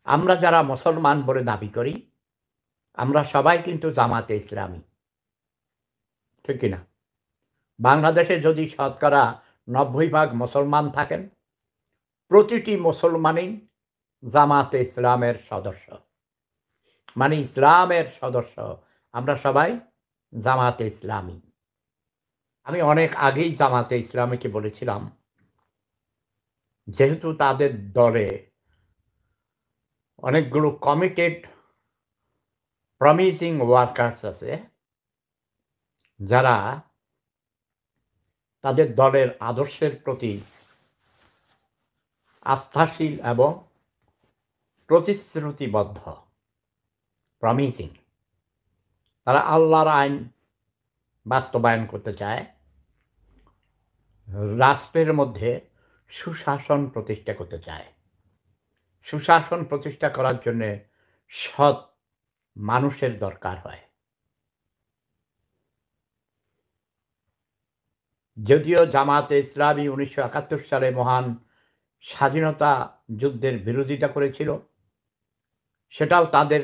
আমরা যারা মুসলমান বলে দাবি করি, আমরা সবাই কিন্তু জামাতে ইসলামী। ঠিক কি না? বাংলাদেশে যদি শতকরা ৯০ ভাগ মুসলমান থাকেন, প্রতিটি মুসলমানই জামাতে ইসলামের সদস্য। মানে ইসলামের সদস্য। আমরা সবাই জামাতে ইসলামী। আমি অনেক আগেই জামাতে ইসলামীকে বলেছিলাম, যেহেতু তাদের দলে অনেকগুলো কমিটেড প্রমিসিং ওয়ার্কার্স আছে, যারা তাদের দলের আদর্শের প্রতি আস্থাশীল এবং প্রতিশ্রুতিবদ্ধ। প্রমিসিং। তারা আল্লাহর আইন বাস্তবায়ন করতে চায়, রাষ্ট্রের মধ্যে সুশাসন প্রতিষ্ঠা করতে চায়। সুশাসন প্রতিষ্ঠা করার জন্যে সৎ মানুষের দরকার হয়। যদিও জামাতে ইসলামী ১৯৭১ সালে মহান স্বাধীনতা যুদ্ধের বিরোধিতা করেছিল, সেটাও তাদের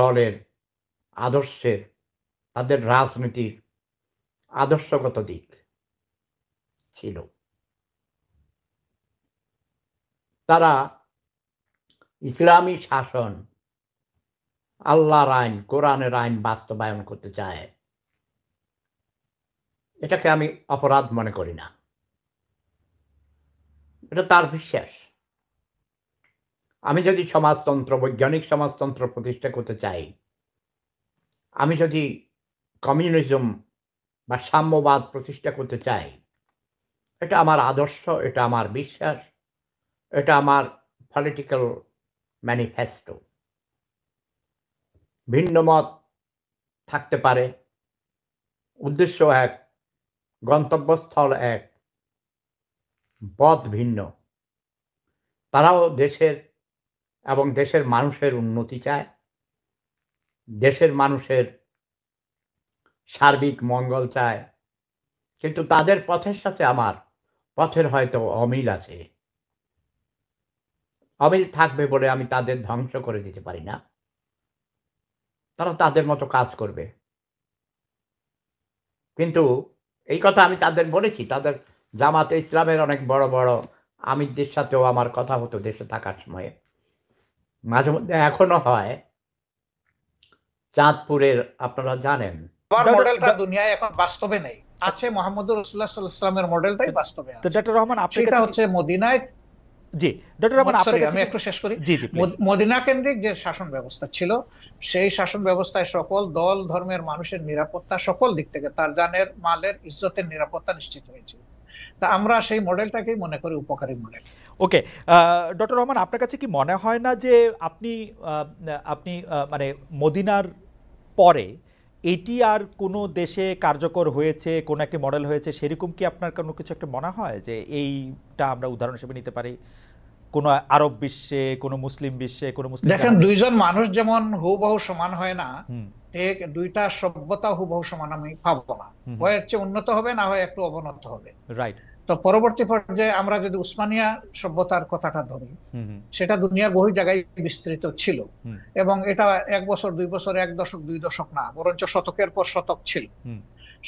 দলের আদর্শের, তাদের রাজনীতির আদর্শগত দিক ছিল। তারা ইসলামী শাসন, আল্লাহর আইন, কোরআনের আইন বাস্তবায়ন করতে চায়। এটাকে আমি অপরাধ মনে করি না। এটা তার বিশ্বাস। আমি যদি সমাজতন্ত্র, বৈজ্ঞানিক সমাজতন্ত্র প্রতিষ্ঠা করতে চাই, আমি যদি কমিউনিজম বা সাম্যবাদ প্রতিষ্ঠা করতে চাই, এটা আমার আদর্শ, এটা আমার বিশ্বাস, এটা আমার পলিটিক্যাল ম্যানিফেস্টো। ভিন্ন মত থাকতে পারে, উদ্দেশ্য এক, গন্তব্যস্থল এক, পথ ভিন্ন। তারাও দেশের এবং দেশের মানুষের উন্নতি চায়, দেশের মানুষের সার্বিক মঙ্গল চায়। কিন্তু তাদের পথের সাথে আমার পথের হয়তো অমিল আছে। অমিল থাকবে বলে আমি তাদের ধ্বংস করে দিতে পারি না। তারা তাদের মতো কাজ করবে। কিন্তু এই কথা আমি তাদের বলেছি। তাদের জামাতে ইসলামের অনেক বড় বড় আমিরদের সাথেও আমার কথা হতো দেশে থাকার সময়ে। মাঝে মধ্যে এখনো হয়। চাঁদপুরের আপনারা জানেন। মডেলটা দুনিয়ায় এখন বাস্তবে নেই। আছে মোহাম্মদুর রাসূলুল্লাহ সাল্লাল্লাহু আলাইহি ওয়াসাল্লামের মডেলটাই বাস্তবে আছে। ডক্টর রহমান, সেটা হচ্ছে মদিনায়। জি ডক্টর রহমান, আমি একটু শেষ করি। জি জি প্লিজ। মদিনা কেন্দ্রিক যে শাসন ব্যবস্থা ছিল, সেই শাসন ব্যবস্থায় সকল দল ধর্মের মানুষের নিরাপত্তা সকল দিক থেকে, তার জানের মালের ইজ্জতের নিরাপত্তা নিশ্চিত হয়েছিল। তা আমরা সেই মডেলটাকেই মনে করি উপকারী মডেল। ওকে, ডক্টর রহমান, আপনার কাছে কি মনে হয় না যে আপনি আপনি মানে মদিনার পরে এটি আর কোনো দেশে কার্যকর হয়েছে, কোনো একটি মডেল হয়েছে, সেরকম কি আপনার কোনো কিছু একটা মনে হয় যে এইটা আমরা উদাহরণ হিসেবে নিতে পারি কোনো আরব বিশ্বে, কোনো মুসলিম বিশ্বে, কোনো মুসলিম? দেখেন, দুইজন মানুষ যেমন হুবহু সমান হয় না, ঠিক দুইটা সভ্যতা হুবহু সমান আমি পাবো না। হয় হচ্ছে উন্নত হবে, না হয় একটু অবনত হবে। রাইট। তো পরবর্তী পর্যায়ে আমরা যদি উসমানিয়া সভ্যতার কথাটা ধরি, সেটা দুনিয়ার বহু জায়গায় বিস্তৃত ছিল এবং এটা 1 বছর 2 বছর, 1 দশক 2 দশক না, বরঞ্চ শতকের পর শতক ছিল।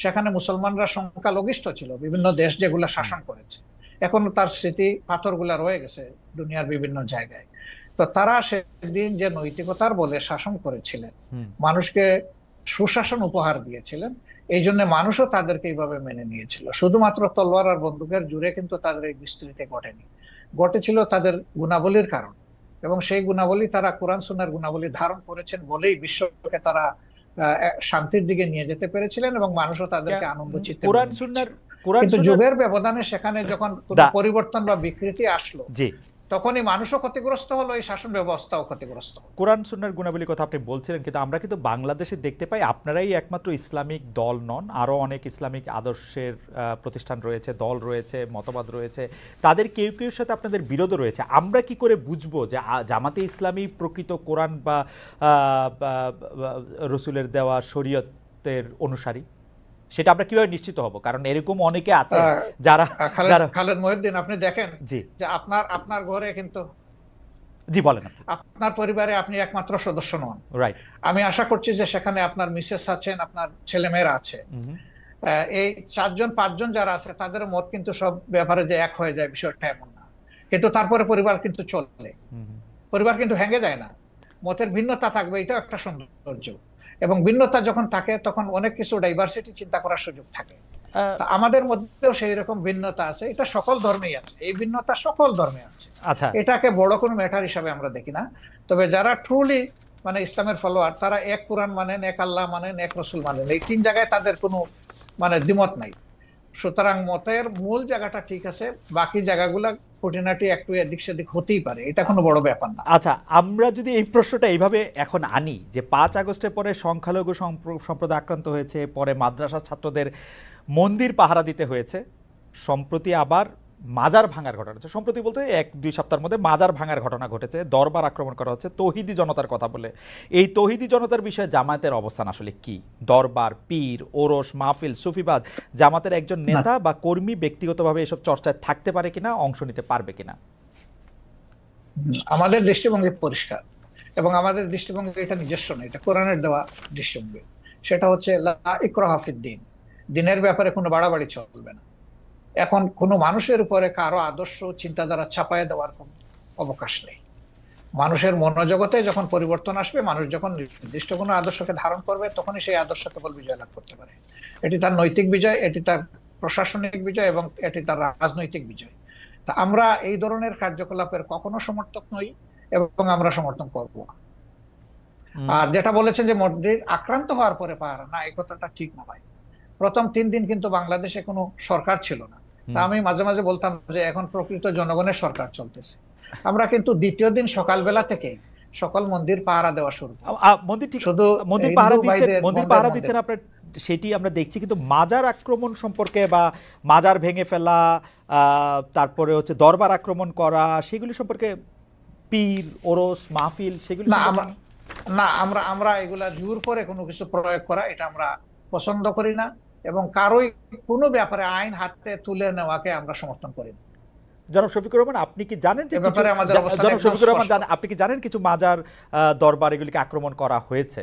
সেখানে মুসলমানরা সংখ্যালঘিষ্ঠ ছিল, বিভিন্ন দেশ যেগুলা শাসন করেছে। এখনো তার স্মৃতি পাথরগুলা রয়ে গেছে দুনিয়ার বিভিন্ন জায়গায়। তো তারা সেদিন যে নৈতিকতার বলে শাসন করেছিলেন, মানুষকে সুশাসন উপহার দিয়েছিলেন, এই জন্য মানুষও তাদেরকে এইভাবে মেনে নিয়েছিল। শুধুমাত্র তলোয়ার আর বন্দুকের জুড়ে কিন্তু তাদের এই বিস্তৃতি ঘটেনি, ঘটেছিল তাদের গুণাবলীর কারণ। এবং সেই গুণাবলী তারা কোরআন সুন্নাহর গুণাবলী ধারণ করেছেন বলেই বিশ্বকে তারা শান্তির দিকে নিয়ে যেতে পেরেছিলেন এবং মানুষও তাদেরকে আনন্দ চিত্তে মেনে নিয়েছিল। কিন্তু যুগের ব্যবধানে সেখানে যখন কোনো পরিবর্তন বা বিকৃতি আসলো, তখনই মানুষও ক্ষতিগ্রস্ত হলো, এই শাসন ব্যবস্থাও ক্ষতিগ্রস্ত হলো। কোরআন সুন্নাহর গুণাবলীর কথা আপনি বলছিলেন, কিন্তু আমরা কিন্তু বাংলাদেশে দেখতে পাই আপনারাই একমাত্র ইসলামিক দল নন, আরও অনেক ইসলামিক আদর্শের প্রতিষ্ঠান রয়েছে, দল রয়েছে, মতবাদ রয়েছে, তাদের কেউ কেউ সাথে আপনাদের বিরোধ রয়েছে। আমরা কি করে বুঝবো যে জামাতে ইসলামী প্রকৃত কোরআন বা রসুলের দেওয়া শরীয়তের অনুসারী? সেটা আমরা কিভাবে নিশ্চিত হব? কারণ এরকম অনেকে আছে যারা খালেদ মহিউদ্দিন, আপনি দেখেন যে আপনার ঘরে কিন্তু জি বলেন। আপনার পরিবারে আপনি একমাত্র সদস্য নন। রাইট। আমি আশা করছি যে সেখানে আপনার মিসেস আছেন, আপনার ছেলেমেয়েরা আছে। এই 4জন 5জন যারা আছে তাদের মত কিন্তু সব ব্যাপারে যে এক হয়ে যায় বিষয়টা এমন না, কিন্তু তারপরে পরিবার কিন্তু চলে, পরিবার কিন্তু ভেঙে যায় না। মতের ভিন্নতা থাকবে, এটাও একটা সৌন্দর্য। এবং ভিন্নতা যখন থাকে তখন অনেক কিছু ডাইভার্সিটি চিন্তা করার সুযোগ থাকে। আমাদের মধ্যেও সেই রকম ভিন্নতা আছে, এটা সকল ধর্মেই আছে, এই ভিন্নতা সকল ধর্মে আছে। আচ্ছা, এটাকে বড় কোনো ম্যাটার হিসাবে আমরা দেখি না। তবে যারা ট্রুলি মানে ইসলামের ফলোয়ার, তারা এক কোরআন মানেন, এক আল্লাহ মানেন, এক রসুল মানেন, এই 3 জায়গায় তাদের কোনো মানে দ্বিমত নাই। সুতরাং মতের মূল জায়গাটা ঠিক আছে, বাকি জায়গাগুলা খুঁটিনাটি একটু এদিক সেদিক হতেই পারে, এটা কোনো বড় ব্যাপার না। আচ্ছা, আমরা যদি এই প্রশ্নটা এইভাবে এখন আনি যে 5 আগস্টের পরে সংখ্যালঘু সম্প্রদায় আক্রান্ত হয়েছে, পরে মাদ্রাসার ছাত্রদের মন্দির পাহারা দিতে হয়েছে, সম্প্রতি আবার মাজার ভাঙার ঘটনা হচ্ছে, সম্প্রতি বলতে 1-2 সপ্তাহের মধ্যে মাজার ভাঙার ঘটনা ঘটেছে, দরবার আক্রমণ করা হচ্ছে তৌহিদি জনতার কথা বলে। এই তৌহিদি জনতার বিষয়ে জামায়াতের অবস্থান আসলে কি? দরবার, পীর, ওরস, মাহফিল, সুফিবাদ জামাতের একজন নেতা বা কর্মী ব্যক্তিগতভাবে এসব চর্চায় থাকতে পারে কিনা, অংশ নিতে পারবে কিনা? আমাদের দৃষ্টিভঙ্গি পরিষ্কার, এবং আমাদের দৃষ্টিভঙ্গি এটা নিজস্ব না, এটা কোরআনের দেওয়া দৃষ্টিভঙ্গি। সেটা হচ্ছে লা ইকরাহা ফিদ-দীন, দিনের ব্যাপারে কোনো বাড়াবাড়ি চলবে না। এখন কোনো মানুষের উপরে কারো আদর্শ চিন্তাধারা চাপায় দেওয়ার কোনো অবকাশ নেই। মানুষের মনোজগতে যখন পরিবর্তন আসবে, মানুষ যখন নির্দিষ্ট কোনো আদর্শকে ধারণ করবে, তখনই সেই আদর্শ কেবল বিজয় লাভ করতে পারে। এটি তার নৈতিক বিজয়, এটি তার প্রশাসনিক বিজয়, এবং এটি তার রাজনৈতিক বিজয়। তা আমরা এই ধরনের কার্যকলাপের কখনো সমর্থক নই, এবং আমরা সমর্থন করব না। আর যেটা বলেছেন যে মসজিদ আক্রান্ত হওয়ার পরে পাহারা, না, এই কথাটা ঠিক না ভাই। প্রথম 3 দিন কিন্তু বাংলাদেশে কোনো সরকার ছিল না। তা আমি মাঝে মাঝে বলতাম যে এখন প্রকৃত জনগণের সরকার চলতেছে। আমরা কিন্তু দ্বিতীয় দিন সকালবেলা থেকে সকল মন্দির পাহারা দেওয়া শুরু। মন্দির ঠিক, শুধু মন্দির পাহারা দিচ্ছেন আপনার, সেটি আমরা দেখছি, কিন্তু মাজার আক্রমণ সম্পর্কে বা মাজার ভেঙে ফেলা, তারপরে হচ্ছে দরবার আক্রমণ করা, সেগুলি সম্পর্কে পীর, ওরস, মাহফিল, সেগুলি না, আমরা এগুলা জোর করে কোনো কিছু প্রয়োগ করা, এটা আমরা পছন্দ করি না, এবং কারোই কোনো ব্যাপারে আইন হাতে তুলে নেওয়াকে আমরা সমর্থন করি না। জনাব শফিকুর রহমান, আপনি কি জানেন যে আপনি কি জানেন কিছু মাজার, দরবার এগুলিকে আক্রমণ করা হয়েছে?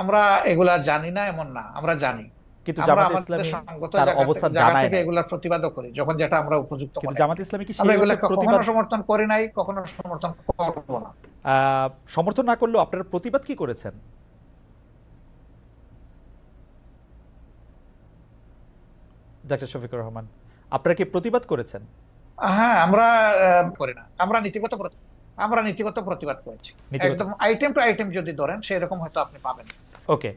আমরা এগুলা জানি না এমন না, আমরা জানি, কিন্তু জামাত ইসলামী তার অবস্থান জানায় না, এগুলার প্রতিবাদও করি যখন যেটা আমরা উপযুক্ত মনে করি। জামাত ইসলামী কি আমরা এগুলা কখনো সমর্থন করি নাই, কখনো সমর্থন করব না। সমর্থন না করলেও আপনারা প্রতিবাদ কি করেছেন? ডাক্তার শফিকুর রহমান, আপনারা কি প্রতিবাদ করেছেন? হ্যাঁ, আমরা করি না, আমরা নীতিগত প্রতিবাদ করেছি, একদম আইটেম টু আইটেম যদি ধরেন সেরকম হয়তো আপনি পাবেন। ওকে,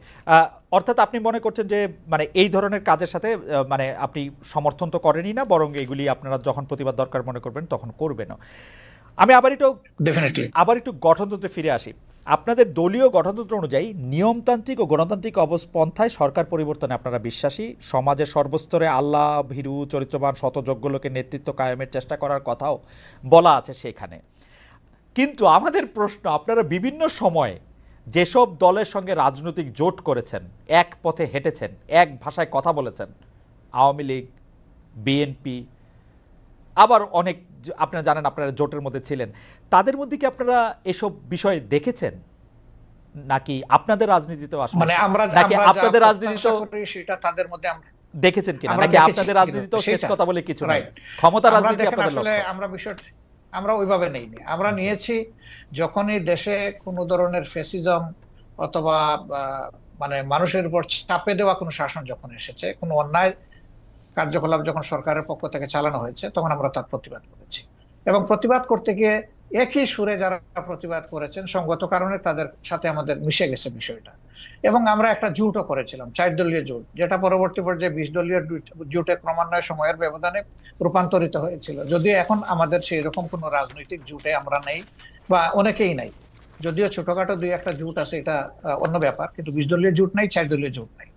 অর্থাৎ আপনি মনে করছেন যে মানে এই ধরনের কাজের সাথে মানে আপনি সমর্থন তো করেনই না, বরং এগুলি আপনারা যখন প্রতিবাদ দরকার মনে করবেন তখন করবেন। আমি আবার একটু গঠনতন্ত্রে ফিরে আসি। আপনাদের দলীয় গঠনতন্ত্র অনুযায়ী নিয়মতান্ত্রিক ও গণতান্ত্রিক অবস্থায় সরকার পরিবর্তনে আপনারা বিশ্বাসী, সমাজের সর্বস্তরে আল্লাহ ভীরু চরিত্রবান শতযোগ্য লোকের নেতৃত্ব কায়েমের চেষ্টা করার কথাও বলা আছে সেখানে। কিন্তু আমাদের প্রশ্ন, আপনারা বিভিন্ন সময়ে যেসব দলের সঙ্গে রাজনৈতিক জোট করেছেন, এক পথে হেঁটেছেন, এক ভাষায় কথা বলেছেন, আওয়ামী লীগ, বিএনপি, আবার অনেক, আপনারা জানেন আপনারা জোটের মধ্যে ছিলেন, তাদের মধ্যে কি আপনারা এসব বিষয় দেখেছেন, নাকি আপনাদের রাজনীতিতেও আসলে মানে নাকি আপনাদের রাজনীতিতেও সেটা তাদের মধ্যে আমরা দেখেছেন কিনা, নাকি আপনাদের রাজনীতিতেও শেষ কথা বলে কিছু নাই, ক্ষমতা রাজনীতি আপনাদের লক্ষ্য? আমরা বিষয়টা আমরা ওইভাবে নেইনি। আমরা নিয়েছি যখনই দেশে কোনো ধরনের ফ্যাসিজম অথবা মানে মানুষের উপর চাপে দেওয়া কোনো শাসন যখন এসেছে, কোনো অন্যায় কার্যকলাপ যখন সরকারের পক্ষ থেকে চালানো হয়েছে, তখন আমরা তার প্রতিবাদ করেছি। এবং প্রতিবাদ করতে গিয়ে একই সুরে যারা প্রতিবাদ করেছেন, সঙ্গত কারণে তাদের সাথে আমাদের মিশে গেছে বিষয়টা। এবং আমরা একটা জোটও করেছিলাম, 4 দলীয় জোট, যেটা পরবর্তী পর্যায়ে 20 দলীয় জোটে ক্রমান্বয়ে সময়ের ব্যবধানে রূপান্তরিত হয়েছিল। যদিও এখন আমাদের সেই রকম কোনো রাজনৈতিক জোটে আমরা নেই, বা অনেকেই নাই। যদিও ছোটখাটো 2-1টা জোট আছে, এটা অন্য ব্যাপার, কিন্তু 20 দলীয় জোট নাই, 4 দলীয় জোট নাই।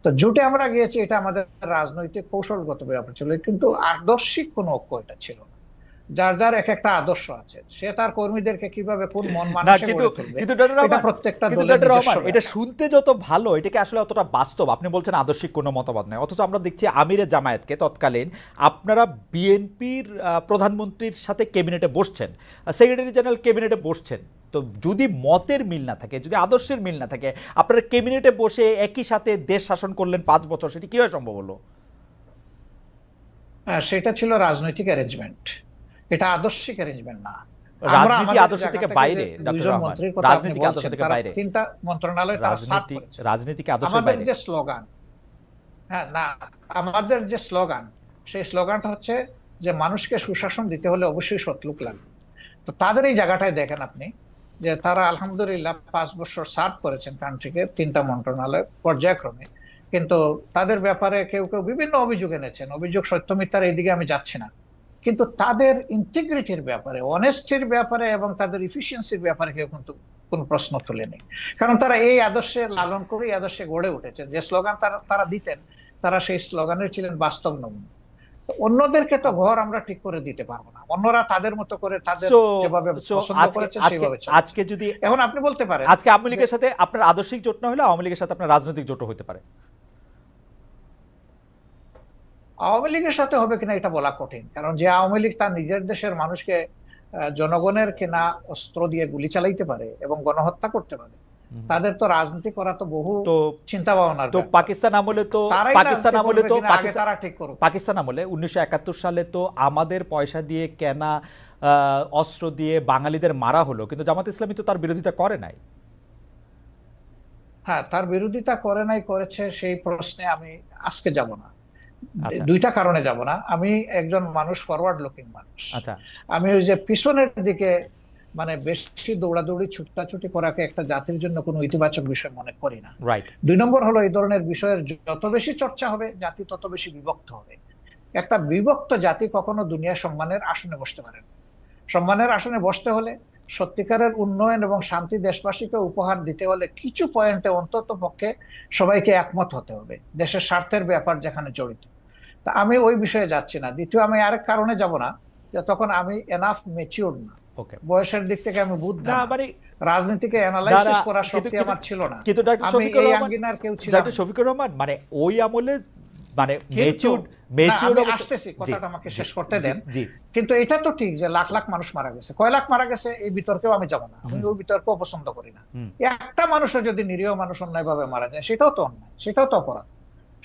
তো জোটে আমরা গিয়েছি, এটা আমাদের রাজনৈতিক কৌশলগত ব্যাপার ছিল, কিন্তু আদর্শিক কোনো ঐক্য এটা ছিল না। যার যার এক একটা আদর্শ আছে, সে তার কর্মীদেরকে কিভাবে কোন মন না মানসে কিন্তু গড়ে তুলবে, কিন্তু ডক্টর এটা রহমান, প্রত্যেকটা কিন্তু দলের ডক্টর নিজস্ব রহমান, এটা ব্যাপার। শুনতে যত ভালো, এটাকে আসলে অতটা বাস্তব। আপনি বলছেন আদর্শিক কোনো মতবাদ নয়, অথচ আমরা দেখছি আমিরে জামায়াতকে তৎকালীন আপনারা বিএনপির প্রধানমন্ত্রীর সাথে ক্যাবিনেটে বসছেন, সেক্রেটারি জেনারেল ক্যাবিনেটে বসছেন। তো যদি মতের মিল না থাকে, যদি আদর্শের মিল না থাকে, আপনারা ক্যাবিনেটে বসে একই সাথে দেশ শাসন করলেন 5 বছর, সেটি কিভাবে সম্ভব হলো? সেটা ছিল রাজনৈতিক অ্যারেঞ্জমেন্ট, এটা আদর্শিক অ্যারেঞ্জমেন্ট না। আমরা রাজনীতি আমাদের আদর্শ জায়গা থেকে থেকে যে বাইরে ডক্টর দুইজন রহমান, মন্ত্রীর কথা আপনি রাজনীতি আদর্শ বলছেন, থেকে তারা বাইরে, 3টা মন্ত্রণালয় তারা সার্ভ রাজনীতি করেছে। রাজনীতিকে আদর্শের আমাদের বাইরে। যে স্লোগান, হ্যাঁ না, আমাদের যে স্লোগান, সেই স্লোগানটা হচ্ছে যে মানুষকে সুশাসন দিতে হলে অবশ্যই সৎ লোক লাগবে। তো তাদের এই জায়গাটায় দেখেন আপনি, যে তারা আলহামদুলিল্লাহ 5 বছর সার্ভ করেছেন কান্ট্রিকে, 3টা মন্ত্রণালয় পর্যায়ক্রমে। কিন্তু তাদের ব্যাপারে কেউ কেউ বিভিন্ন অভিযোগ এনেছেন, অভিযোগ সত্য মিথ্যার এইদিকে আমি যাচ্ছি না, কিন্তু তাদের ইন্টিগ্রিটির ব্যাপারে, অনেস্টির ব্যাপারে এবং তাদের ইফিসিয়েন্সির ব্যাপারে কেউ কিন্তু কোনো প্রশ্ন তোলেনি। কারণ তারা এই আদর্শে লালন করে, এই আদর্শে গড়ে উঠেছে। যে স্লোগান তারা তারা দিতেন, তারা সেই স্লোগানের ছিলেন বাস্তব নমুনা। তো অন্যদেরকে তো ঘর আমরা ঠিক করে দিতে পারবো না, অন্যরা তাদের মতো করে তাদের যেভাবে পছন্দ করেছে সেইভাবে চলে। আজকে যদি এখন আপনি বলতে পারেন আজকে আওয়ামী লীগের সাথে আপনার আদর্শিক জোট না হলে আওয়ামী লীগের সাথে আপনার রাজনৈতিক জোটও হতে পারে। আওয়ামী লীগের সাথে হবে কিনা এটা বলা কঠিন, কারণ যে আওয়ামী লীগ তার নিজের দেশের মানুষকে জনগণের কেনা অস্ত্র দিয়ে গুলি চালাইতে পারে এবং গণহত্যা করতে পারে, তাদের তো রাজনীতি করা তো বহু চিন্তা ভাবনার। তো পাকিস্তান আমলে তো তারা ঠিক করুক। পাকিস্তান আমলে 1971 সালে তো আমাদের পয়সা দিয়ে কেনা অস্ত্র দিয়ে বাঙালিদের মারা হলো, কিন্তু জামাত ইসলামী তো তার বিরোধিতা করে নাই। হ্যাঁ, তার বিরোধিতা করে নাই, করেছে, সেই প্রশ্নে আমি আজকে যাব না। আচ্ছা, 2টা কারণে যাব না। আমি একজন মানুষ, ফরওয়ার্ড লুকিং মানুষ। আচ্ছা, আমি ওই যে পিছনের দিকে মানে বেশি দৌড়াদৌড়ি ছুটাছুটি করাকে একটা জাতির জন্য কোনো ইতিবাচক বিষয় মনে করি না। রাইট। 2 নম্বর হলো, এই ধরনের বিষয়ের যত বেশি চর্চা হবে, জাতি তত বেশি বিভক্ত হবে। একটা বিভক্ত জাতি কখনো দুনিয়া সম্মানের আসনে বসতে পারে না। সম্মানের আসনে বসতে হলে, সত্যিকারের উন্নয়ন এবং শান্তি দেশবাসীকে উপহার দিতে হলে কিছু পয়েন্টে অন্তত পক্ষে সবাইকে একমত হতে হবে, দেশের স্বার্থের ব্যাপার যেখানে জড়িত। তা আমি ওই বিষয়ে যাচ্ছি না। দ্বিতীয়, আমি আরেক কারণে যাব না, যে তখন আমি এনাফ ম্যাচিউর না, বয়সের দিক থেকে আমি বুদ্ধ না, রাজনীতিকে অ্যানালাইসিস করার শক্তি আমার ছিল না। কিন্তু ডক্টর আমি এই আঙ্গিনার কেউ ছিলাম। ডক্টর শফিকুর রহমান, মানে ওই আমলে মানে আসতেছি, কথাটা আমাকে শেষ করতে দেন। কিন্তু এটা তো ঠিক যে লাখ লাখ মানুষ মারা গেছে, কয় লাখ মারা গেছে, এই বিতর্কেও আমি যাব না। আমি ওই বিতর্ক পছন্দ করি না। একটা মানুষও যদি নিরীহ মানুষ অন্যায়ভাবে মারা যায়, সেটাও তো অন্যায়, সেটাও তো অপরাধ।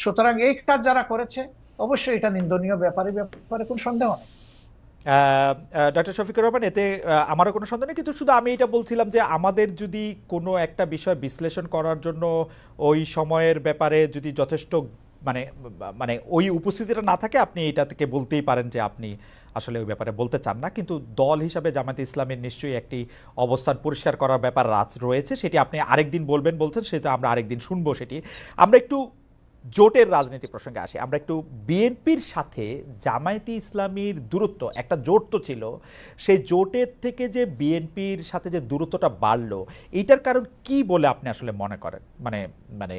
সুতরাং এই কাজ যারা করেছে, অবশ্যই এটা নিন্দনীয় ব্যাপারে কোন সন্দেহ নেই। ডক্টর শফিকুর রহমান, এতে আমারও কোনো সন্দেহ নেই, কিন্তু শুধু আমি এটা বলছিলাম যে আমাদের যদি কোনো একটা বিষয় বিশ্লেষণ করার জন্য ওই সময়ের ব্যাপারে যদি যথেষ্ট মানে মানে ওই উপস্থিতিটা না থাকে, আপনি এটা থেকে বলতেই পারেন যে আপনি আসলে ওই ব্যাপারে বলতে চান না। কিন্তু দল হিসাবে জামায়াতে ইসলামের নিশ্চয়ই একটি অবস্থান পরিষ্কার করার ব্যাপার রয়েছে, সেটি আপনি আরেকদিন বলছেন, সেটা আমরা আরেকদিন শুনবো। সেটি আমরা একটু জোটের রাজনীতি প্রসঙ্গে আসি। আমরা একটু বিএনপির সাথে জামায়াতে ইসলামীর দূরত্ব, একটা জোট তো ছিল, সেই জোটের থেকে যে বিএনপির সাথে যে দূরত্বটা বাড়লো, এইটার কারণ কি বলে আপনি আসলে মনে করেন? মানে মানে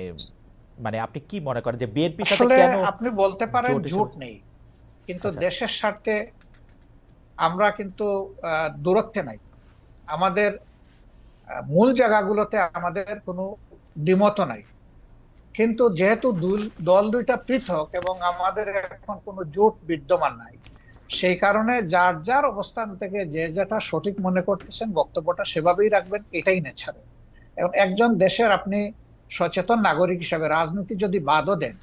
মানে আপনি কি মনে করেন যে বিএনপির সাথে কেন? আপনি বলতে পারেন জোট নেই, কিন্তু দেশের স্বার্থে আমরা কিন্তু দূরত্বে নাই। আমাদের মূল জায়গাগুলোতে আমাদের কোনো দ্বিমত নাই, কিন্তু যেহেতু দল 2টা পৃথক এবং আমাদের এখন কোনো জোট বিদ্যমান নাই, সেই কারণে যার যার অবস্থান থেকে যে যেটা সঠিক মনে করতেছেন বক্তব্যটা সেভাবেই রাখবেন, এটাই নেচারে। এবং একজন দেশের আপনি সচেতন নাগরিক হিসাবে রাজনীতি যদি বাদও দেন,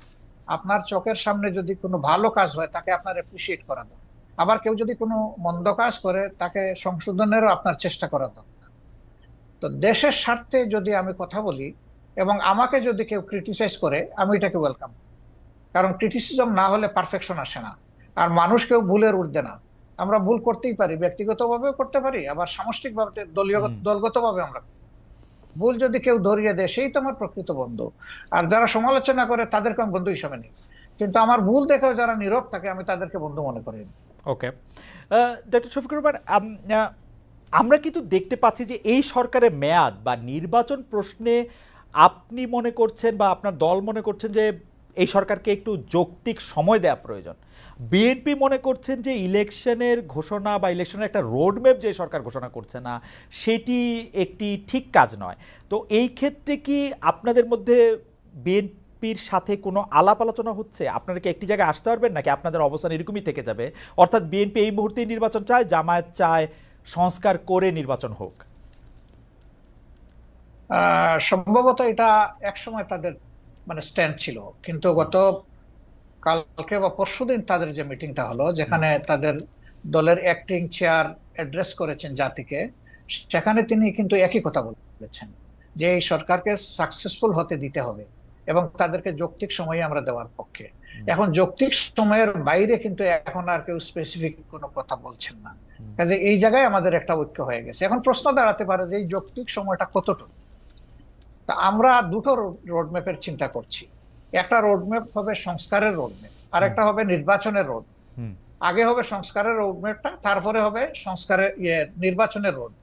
আপনার চোখের সামনে যদি কোনো ভালো কাজ হয়, তাকে আপনার অ্যাপ্রিসিয়েট করা দরকার। আবার কেউ যদি কোনো মন্দ কাজ করে, তাকে সংশোধনেরও আপনার চেষ্টা করা দরকার। তো দেশের স্বার্থে যদি আমি কথা বলি এবং আমাকে যদি কেউ ক্রিটিসাইজ করে, আমি এটাকে ওয়েলকাম, কারণ ক্রিটিসিজম না হলে পারফেকশন আসে না। আর মানুষ কেউ ভুলের ঊর্ধ্বে না, আমরা ভুল করতেই পারি, ব্যক্তিগতভাবেও করতে পারি, আবার সামষ্টিকভাবে দলগতভাবে আমরা ভুল যদি কেউ ধরিয়ে দেয়, সেই তো আমার প্রকৃত বন্ধু। আর যারা সমালোচনা করে তাদেরকে আমি বন্ধু হিসাবে নিই, কিন্তু আমার ভুল দেখেও যারা নীরব থাকে, আমি তাদেরকে বন্ধু মনে করি। ওকে, ডক্টর শফিকুর রহমান, আমরা কিন্তু দেখতে পাচ্ছি যে এই সরকারের মেয়াদ বা নির্বাচন প্রশ্নে আপনি মনে করছেন বা আপনার দল মনে করছেন যে এই সরকারকে একটু যৌক্তিক সময় দেওয়া প্রয়োজন। বিএনপি মনে করছেন যে ইলেকশনের ঘোষণা বা ইলেকশনের একটা রোডম্যাপ যে সরকার ঘোষণা করছে না সেটি একটি ঠিক কাজ নয়। তো এই ক্ষেত্রে কি আপনাদের মধ্যে বিএনপির সাথে কোনো আলাপ আলোচনা হচ্ছে? আপনারা কি একটি জায়গায় আসতে পারবেন নাকি আপনাদের অবস্থান এরকমই থেকে যাবে? অর্থাৎ বিএনপি এই মুহূর্তে নির্বাচন চায়, জামায়াত চায় সংস্কার করে নির্বাচন হোক। সম্ভবত এটা একসময় তাদের মানে স্ট্যান্ড ছিল, কিন্তু গত কালকে বা পরশুদিন তাদের যে মিটিংটা হলো, যেখানে তাদের দলের অ্যাক্টিং চেয়ার অ্যাড্রেস করেছেন জাতিকে, সেখানে তিনি কিন্তু একই কথা বলেছেন যে এই সরকারকে সাকসেসফুল হতে দিতে হবে এবং তাদেরকে যৌক্তিক সময়ে আমরা দেওয়ার পক্ষে। এখন যৌক্তিক সময়ের বাইরে কিন্তু এখন আর কেউ স্পেসিফিক কোনো কথা বলছেন না, কাজে এই জায়গায় আমাদের একটা ঐক্য হয়ে গেছে। এখন প্রশ্ন দাঁড়াতে পারে যে এই যৌক্তিক সময়টা কতটুকু। তা আমরা দুটো রোডম্যাপের চিন্তা করছি। একটা রোডম্যাপ হবে সংস্কারের রোডম্যাপ, আর একটা হবে নির্বাচনের রোড। আগে হবে সংস্কারের রোডম্যাপটা, তারপরে হবে সংস্কারের নির্বাচনের রোড।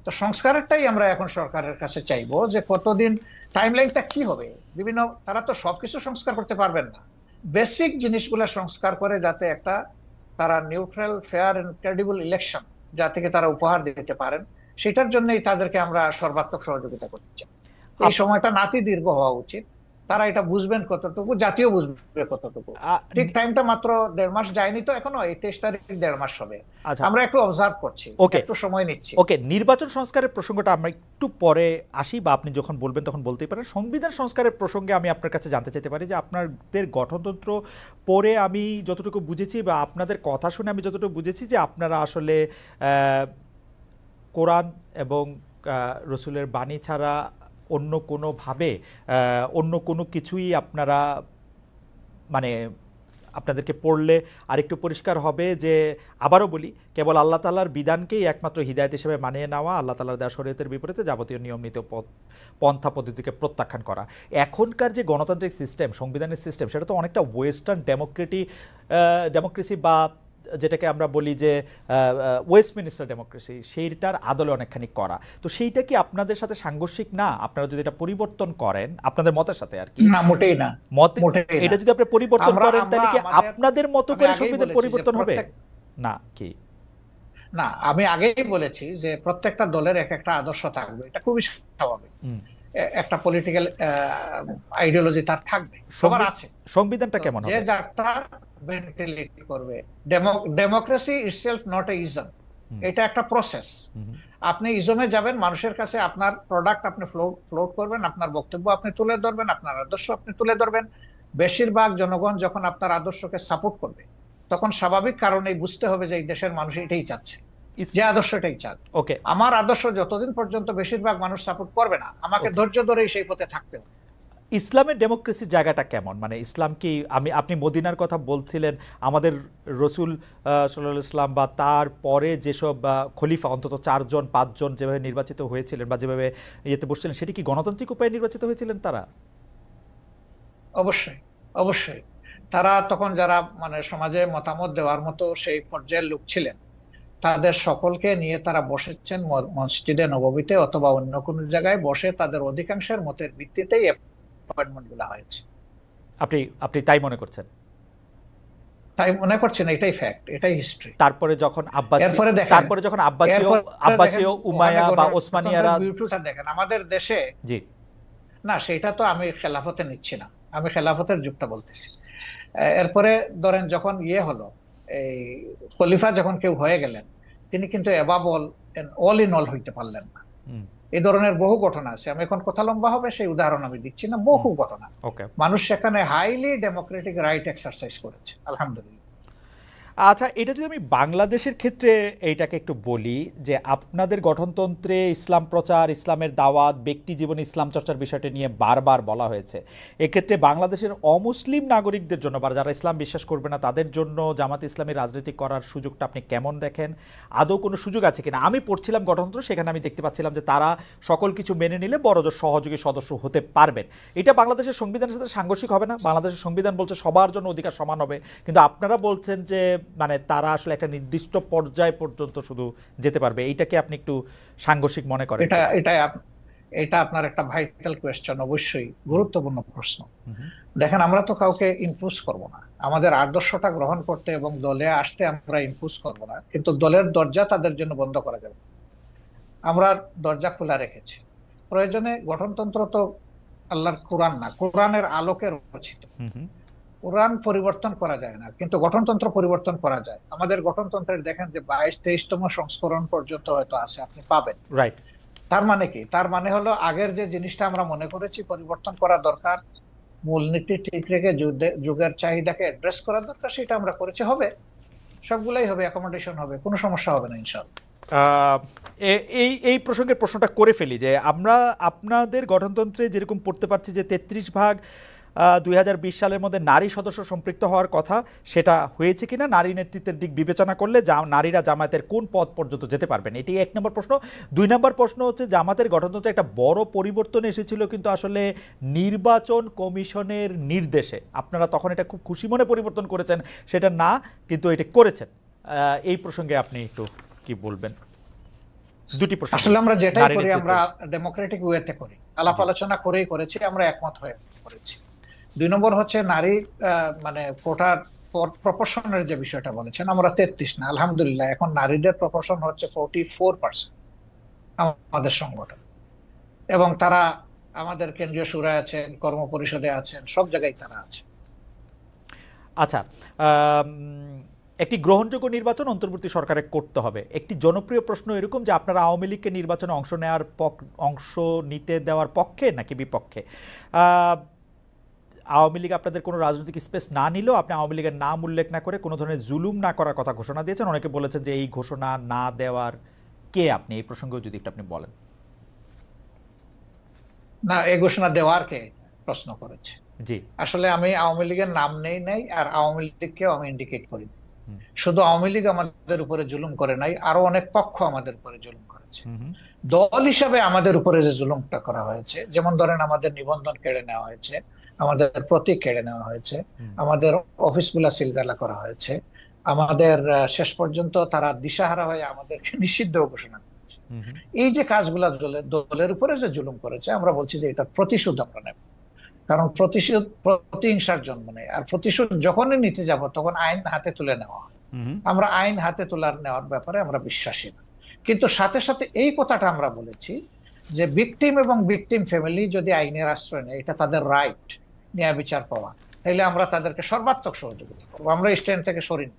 তো সংস্কারেরটাই আমরা এখন সরকারের কাছে চাইবো যে কতদিন টাইমলাইনটা কি হবে। বিভিন্ন তারা তো সবকিছু সংস্কার করতে পারবেন না, বেসিক জিনিসগুলো সংস্কার করে যাতে একটা তারা neutral, fair and credible election যা থেকে তারা উপহার দিতে পারেন, সেটার জন্যই তাদেরকে আমরা সর্বাত্মক সহযোগিতা করতে চাই। এই সময়টা নাতি দীর্ঘ হওয়া উচিত, তারা এটা বুঝবেন কতটুকু, জাতীয় বুঝবে কতটুকু। ঠিক টাইমটা মাত্র 1.5 মাস যায়নি তো এখনো, এই 23 তারিখ 1.5 মাস হবে। আমরা একটু অবজার্ভ করছি, একটু সময় নিচ্ছি। ওকে, নির্বাচন সংস্কারের প্রসঙ্গটা আমরা একটু পরে আসি, বা আপনি যখন বলবেন তখন বলতেই পারেন। সংবিধান সংস্কারের প্রসঙ্গে আমি আপনার কাছে জানতে চাইতে পারি যে আপনাদের গঠনতন্ত্র পড়ে আমি যতটুকু বুঝেছি বা আপনাদের কথা শুনে আমি যতটুকু বুঝেছি যে আপনারা আসলে কোরআন এবং রসুলের বাণী ছাড়া অন্য কোনোভাবে অন্য কোনো কিছুই আপনারা মানে আপনাদেরকে পড়লে আরেকটু পরিষ্কার হবে যে, আবারও বলি, কেবল আল্লাহ তাআলার বিধানকেই একমাত্র হিদায়াত হিসেবে মানিয়ে নেওয়া, আল্লাহ তাআলার দেওয়া শরীয়তের বিপরীতে যাবতীয় নিয়ম নীতি পন্থা পদ্ধতিকে প্রত্যাখ্যান করা। এখনকার যে গণতান্ত্রিক সিস্টেম, সংবিধানের সিস্টেম, সেটা তো অনেকটা ওয়েস্টার্ন ডেমোক্রেসি বা যেটাকে আমরা বলি যে ওয়েস্টমিনিস্টার ডেমোক্রেসি, সেইটার আদলে অনেকখানি করা। তো সেইটা কি আপনাদের সাথে সাংঘর্ষিক না? আপনারা যদি এটা পরিবর্তন করেন আপনাদের মতের সাথে আর কি। না, মোটেই না। এটা যদি আপনি পরিবর্তন করেন তাহলে কি আপনাদের মতো করে সংবিধান পরিবর্তন হবে না কি? না, আমি আগেই বলেছি যে প্রত্যেকটা দলের এক একটা আদর্শ থাকবে, এটা খুবই স্বাভাবিক। একটা পলিটিক্যাল আইডিওলজি তার থাকবে, সবার আছে। সংবিধানটা কেমন হবে? যে যারটা ভেন্টিলেট করবে। Democracy itself not a ism, এটা একটা প্রসেস। আপনি ইজমে যাবেন, মানুষের কাছে আপনার প্রোডাক্ট আপনি ফ্লোট করবেন, আপনার বক্তব্য আপনি তুলে ধরবেন, আপনার আদর্শ আপনি তুলে ধরবেন। বেশিরভাগ জনগণ যখন আপনার আদর্শকে সাপোর্ট করবে, তখন স্বাভাবিক কারণেই বুঝতে হবে যে এই দেশের মানুষ এটাই চাচ্ছে, যে আদর্শটাই চান। ওকে, আমার আদর্শ যতদিন পর্যন্ত বেশিরভাগ মানুষ সাপোর্ট করবে না, আমাকে ধৈর্য ধরেই সেই পথে থাকতে হবে। ইসলামের ডেমোক্রেসির জায়গাটা কেমন? মানে ইসলাম কি, আপনি মদিনার কথা বলছিলেন, আমাদের রসুল সাল্লাল্লাহু আলাইহি ওয়াসাল্লাম বা তার পরে যেসব খলিফা অন্তত 4 জন 5 জন যেভাবে নির্বাচিত হয়েছিলেন বা যেভাবে ইয়েতে বসছিলেন, সেটি কি গণতান্ত্রিক উপায়ে নির্বাচিত হয়েছিলেন তারা? অবশ্যই, অবশ্যই। তারা তখন যারা মানে সমাজে মতামত দেওয়ার মতো সেই পর্যায়ের লোক ছিলেন, তাদের সকলকে নিয়ে তারা বসেছেন মসজিদে নববীতে অথবা অন্য কোনো জায়গায় বসে, তাদের অধিকাংশের মতের ভিত্তিতেই অ্যাপয়েন্টমেন্ট গুলো হয়েছে। আপনি তাই মনে করছেন? তাই মনে করছেন, এটাই ফ্যাক্ট, এটাই হিস্ট্রি। তারপরে যখন আব্বাসীয় উমাইয়া বা ওসমানিয়ারা বিউটিটা দেখেন আমাদের দেশে। জি না, সেটা তো আমি খেলাফতে নিচ্ছি না, আমি খেলাফতের যুগটা বলতেছি। এরপরে ধরেন যখন হলো, এই খলিফা যখন কেউ হয়ে গেলেন, তিনি কিন্তু অ্যাবাব অল ইন অল হইতে পারলেন না। এই ধরনের বহু ঘটনা আছে, আমি এখন কথা লম্বা হবে সেই উদাহরণ আমি দিচ্ছি না, বহু ঘটনা। মানুষ সেখানে হাইলি ডেমোক্রেটিক রাইট এক্সারসাইজ করেছে, আলহামদুলিল্লাহ। আচ্ছা, এটা যদি আমি বাংলাদেশের ক্ষেত্রে এইটাকে একটু বলি যে আপনাদের গঠনতন্ত্রে ইসলাম প্রচার, ইসলামের দাওয়াত, ব্যক্তি জীবনে ইসলাম চর্চার বিষয়টি নিয়ে বারবার বলা হয়েছে। এক্ষেত্রে বাংলাদেশের অমুসলিম নাগরিকদের জন্য বা যারা ইসলাম বিশ্বাস করবে না তাদের জন্য জামাত ইসলামী রাজনীতি করার সুযোগটা আপনি কেমন দেখেন? আদৌ কোনো সুযোগ আছে কিনা? আমি পড়ছিলাম গঠনতন্ত্র, সেখানে আমি দেখতে পাচ্ছিলাম যে তারা সকল কিছু মেনে নিলে বড়জোর সহযোগী সদস্য হতে পারবেন। এটা বাংলাদেশের সংবিধানের সাথে সাংঘর্ষিক হবে না? বাংলাদেশের সংবিধান বলছে সবার জন্য অধিকার সমান হবে, কিন্তু আপনারা বলছেন যে মানে তারা আসলে একটা নির্দিষ্ট পর্যায় পর্যন্ত শুধু যেতে পারবে। এইটাকে আপনি একটু সাংঘর্ষিক মনে করেন? এটা আপনার একটা ভাইটাল কোয়েশ্চেন, অবশ্যই গুরুত্বপূর্ণ প্রশ্ন। দেখেন, আমরা তো কাউকে ইম্পোজ করব না, আমাদের আদর্শটা গ্রহণ করতে এবং দলে আসতে আমরা ইম্পোজ করব না, কিন্তু দলের দরজা তাদের জন্য বন্ধ করা যাবে। আমরা দরজা খোলা রেখেছি। প্রয়োজনে গঠনতন্ত্র তো আল্লাহর কোরআন না, কোরআনের আলোকে রচিত। কোরআন পরিবর্তন করা যায় না, কিন্তু গঠনতন্ত্র পরিবর্তন করা যায়। আমাদের গঠনতন্ত্রের দেখেন যে 22-23তম সংস্করণ পর্যন্ত হয়তো আছে, আপনি পাবেন। রাইট। তার মানে কি? তার মানে হলো আগের যে জিনিসটা আমরা মনে করেছি পরিবর্তন করা দরকার, মূলনীতি ঠিক রেখে যুগের চাহিদাকে অ্যাড্রেস করা দরকার, সেটা আমরা করেছি। হবে, সবগুলাই হবে, অ্যাকোমোডেশন হবে, কোনো সমস্যা হবে না ইনশাআল্লাহ। এই এই প্রসঙ্গের প্রশ্নটা করে ফেলি যে আমরা আপনাদের গঠনতন্ত্রে যেরকম পড়তে পারছি যে 33 ভাগ 2020 সালের মধ্যে নারী সদস্য সম্পৃক্ত হওয়ার কথা, সেটা হয়েছে কিনা, নারী নেতৃত্বের দিক বিবেচনা করলে নারীরা জামায়াতের কোন পদ পর্যন্ত যেতে পারবেন, এটি 1 নম্বর প্রশ্ন। 2 নম্বর প্রশ্ন হচ্ছে জামাতের গঠনতন্ত্রে একটা বড় পরিবর্তন এসেছিল কিন্তু আসলে নির্বাচন কমিশনের নির্দেশে, আপনারা তখন এটা খুব খুশি মনে পরিবর্তন করেছেন, সেটা না কিন্তু এটা করেছেন। এই প্রসঙ্গে আপনি একটু কি বলবেন? দুটি প্রশ্ন। আসলে আমরা যেটাই করি আমরা ডেমোক্রেটিক ওয়েতে করি, আলাপ আলোচনা করেই করেছি, আমরা একমত হয়ে করেছি। 2 নম্বর হচ্ছে নারী মানে কোটার প্রপোর্শনের যে বিষয়টা বলেছেন, আমরা 33 না, আলহামদুলিল্লাহ এখন নারীদের প্রপোর্শন হচ্ছে 44% আমাদের সংগঠন, এবং তারা আমাদের কেন্দ্রীয় সুরায় আছেন, কর্ম পরিষদে আছেন, সব জায়গায় তারা আছে। আচ্ছা, একটি গ্রহণযোগ্য নির্বাচন অন্তর্বর্তী সরকারে করতে হবে। একটি জনপ্রিয় প্রশ্ন এরকম যে আপনারা আওয়ামী লীগকে নির্বাচনে অংশ নিতে দেওয়ার পক্ষে নাকি বিপক্ষে? আওয়ামী লীগ আপনাদের কোনো রাজনৈতিক স্পেস না নিলেও আপনি আওয়ামী লীগের নাম উল্লেখ না করে কোনো ধরনের জুলুম না করার কথা ঘোষণা দিয়েছেন। অনেকে বলেছেন যে এই ঘোষণা না দেওয়ার কে আপনি, এই প্রসঙ্গেও যদি একটু আপনি বলেন। না, এই ঘোষণা দেওয়ার কে প্রশ্ন করেছে? জি, আসলে আমি আওয়ামী লীগের নাম নেই আর আওয়ামী লীগকেও আমি ইন্ডিকেট করি। শুধু আওয়ামী লীগ আমাদের উপরে জুলুম করে নাই, আরো অনেক পক্ষ আমাদের উপরে জুলুম করেছে। দল হিসাবে আমাদের উপরে যে জুলুমটা করা হয়েছে, যেমন ধরেন আমাদের নিবন্ধন কেড়ে নেওয়া হয়েছে, আমাদের প্রতীক কেড়ে নেওয়া হয়েছে, আমাদের অফিসগুলা সিলগালা করা হয়েছে, আমাদের শেষ পর্যন্ত তারা দিশাহারা হয়ে আমাদেরকে নিষিদ্ধ ঘোষণা করেছে। এই যে কাজগুলা দলের উপরে যে জুলুম করেছে, আমরা বলছি যে এটার প্রতিশোধ আমরা নেব। কারণ প্রতিহিংসার জন্ম নেই, আর প্রতিশোধ যখনই নিতে যাব তখন আইন হাতে তুলে নেওয়া হয়। আমরা আইন হাতে নেওয়ার ব্যাপারে আমরা বিশ্বাসী না। কিন্তু সাথে সাথে এই কথাটা আমরা বলেছি যে ভিকটিম এবং ভিকটিম ফ্যামিলি যদি আইনের আশ্রয় নেয়, এটা তাদের রাইট, ন্যায় বিচার পাওয়া, তাহলে আমরা তাদেরকে সর্বাত্মক সহযোগিতা করবো। আমরা স্ট্যান্ড থেকে সরিনি,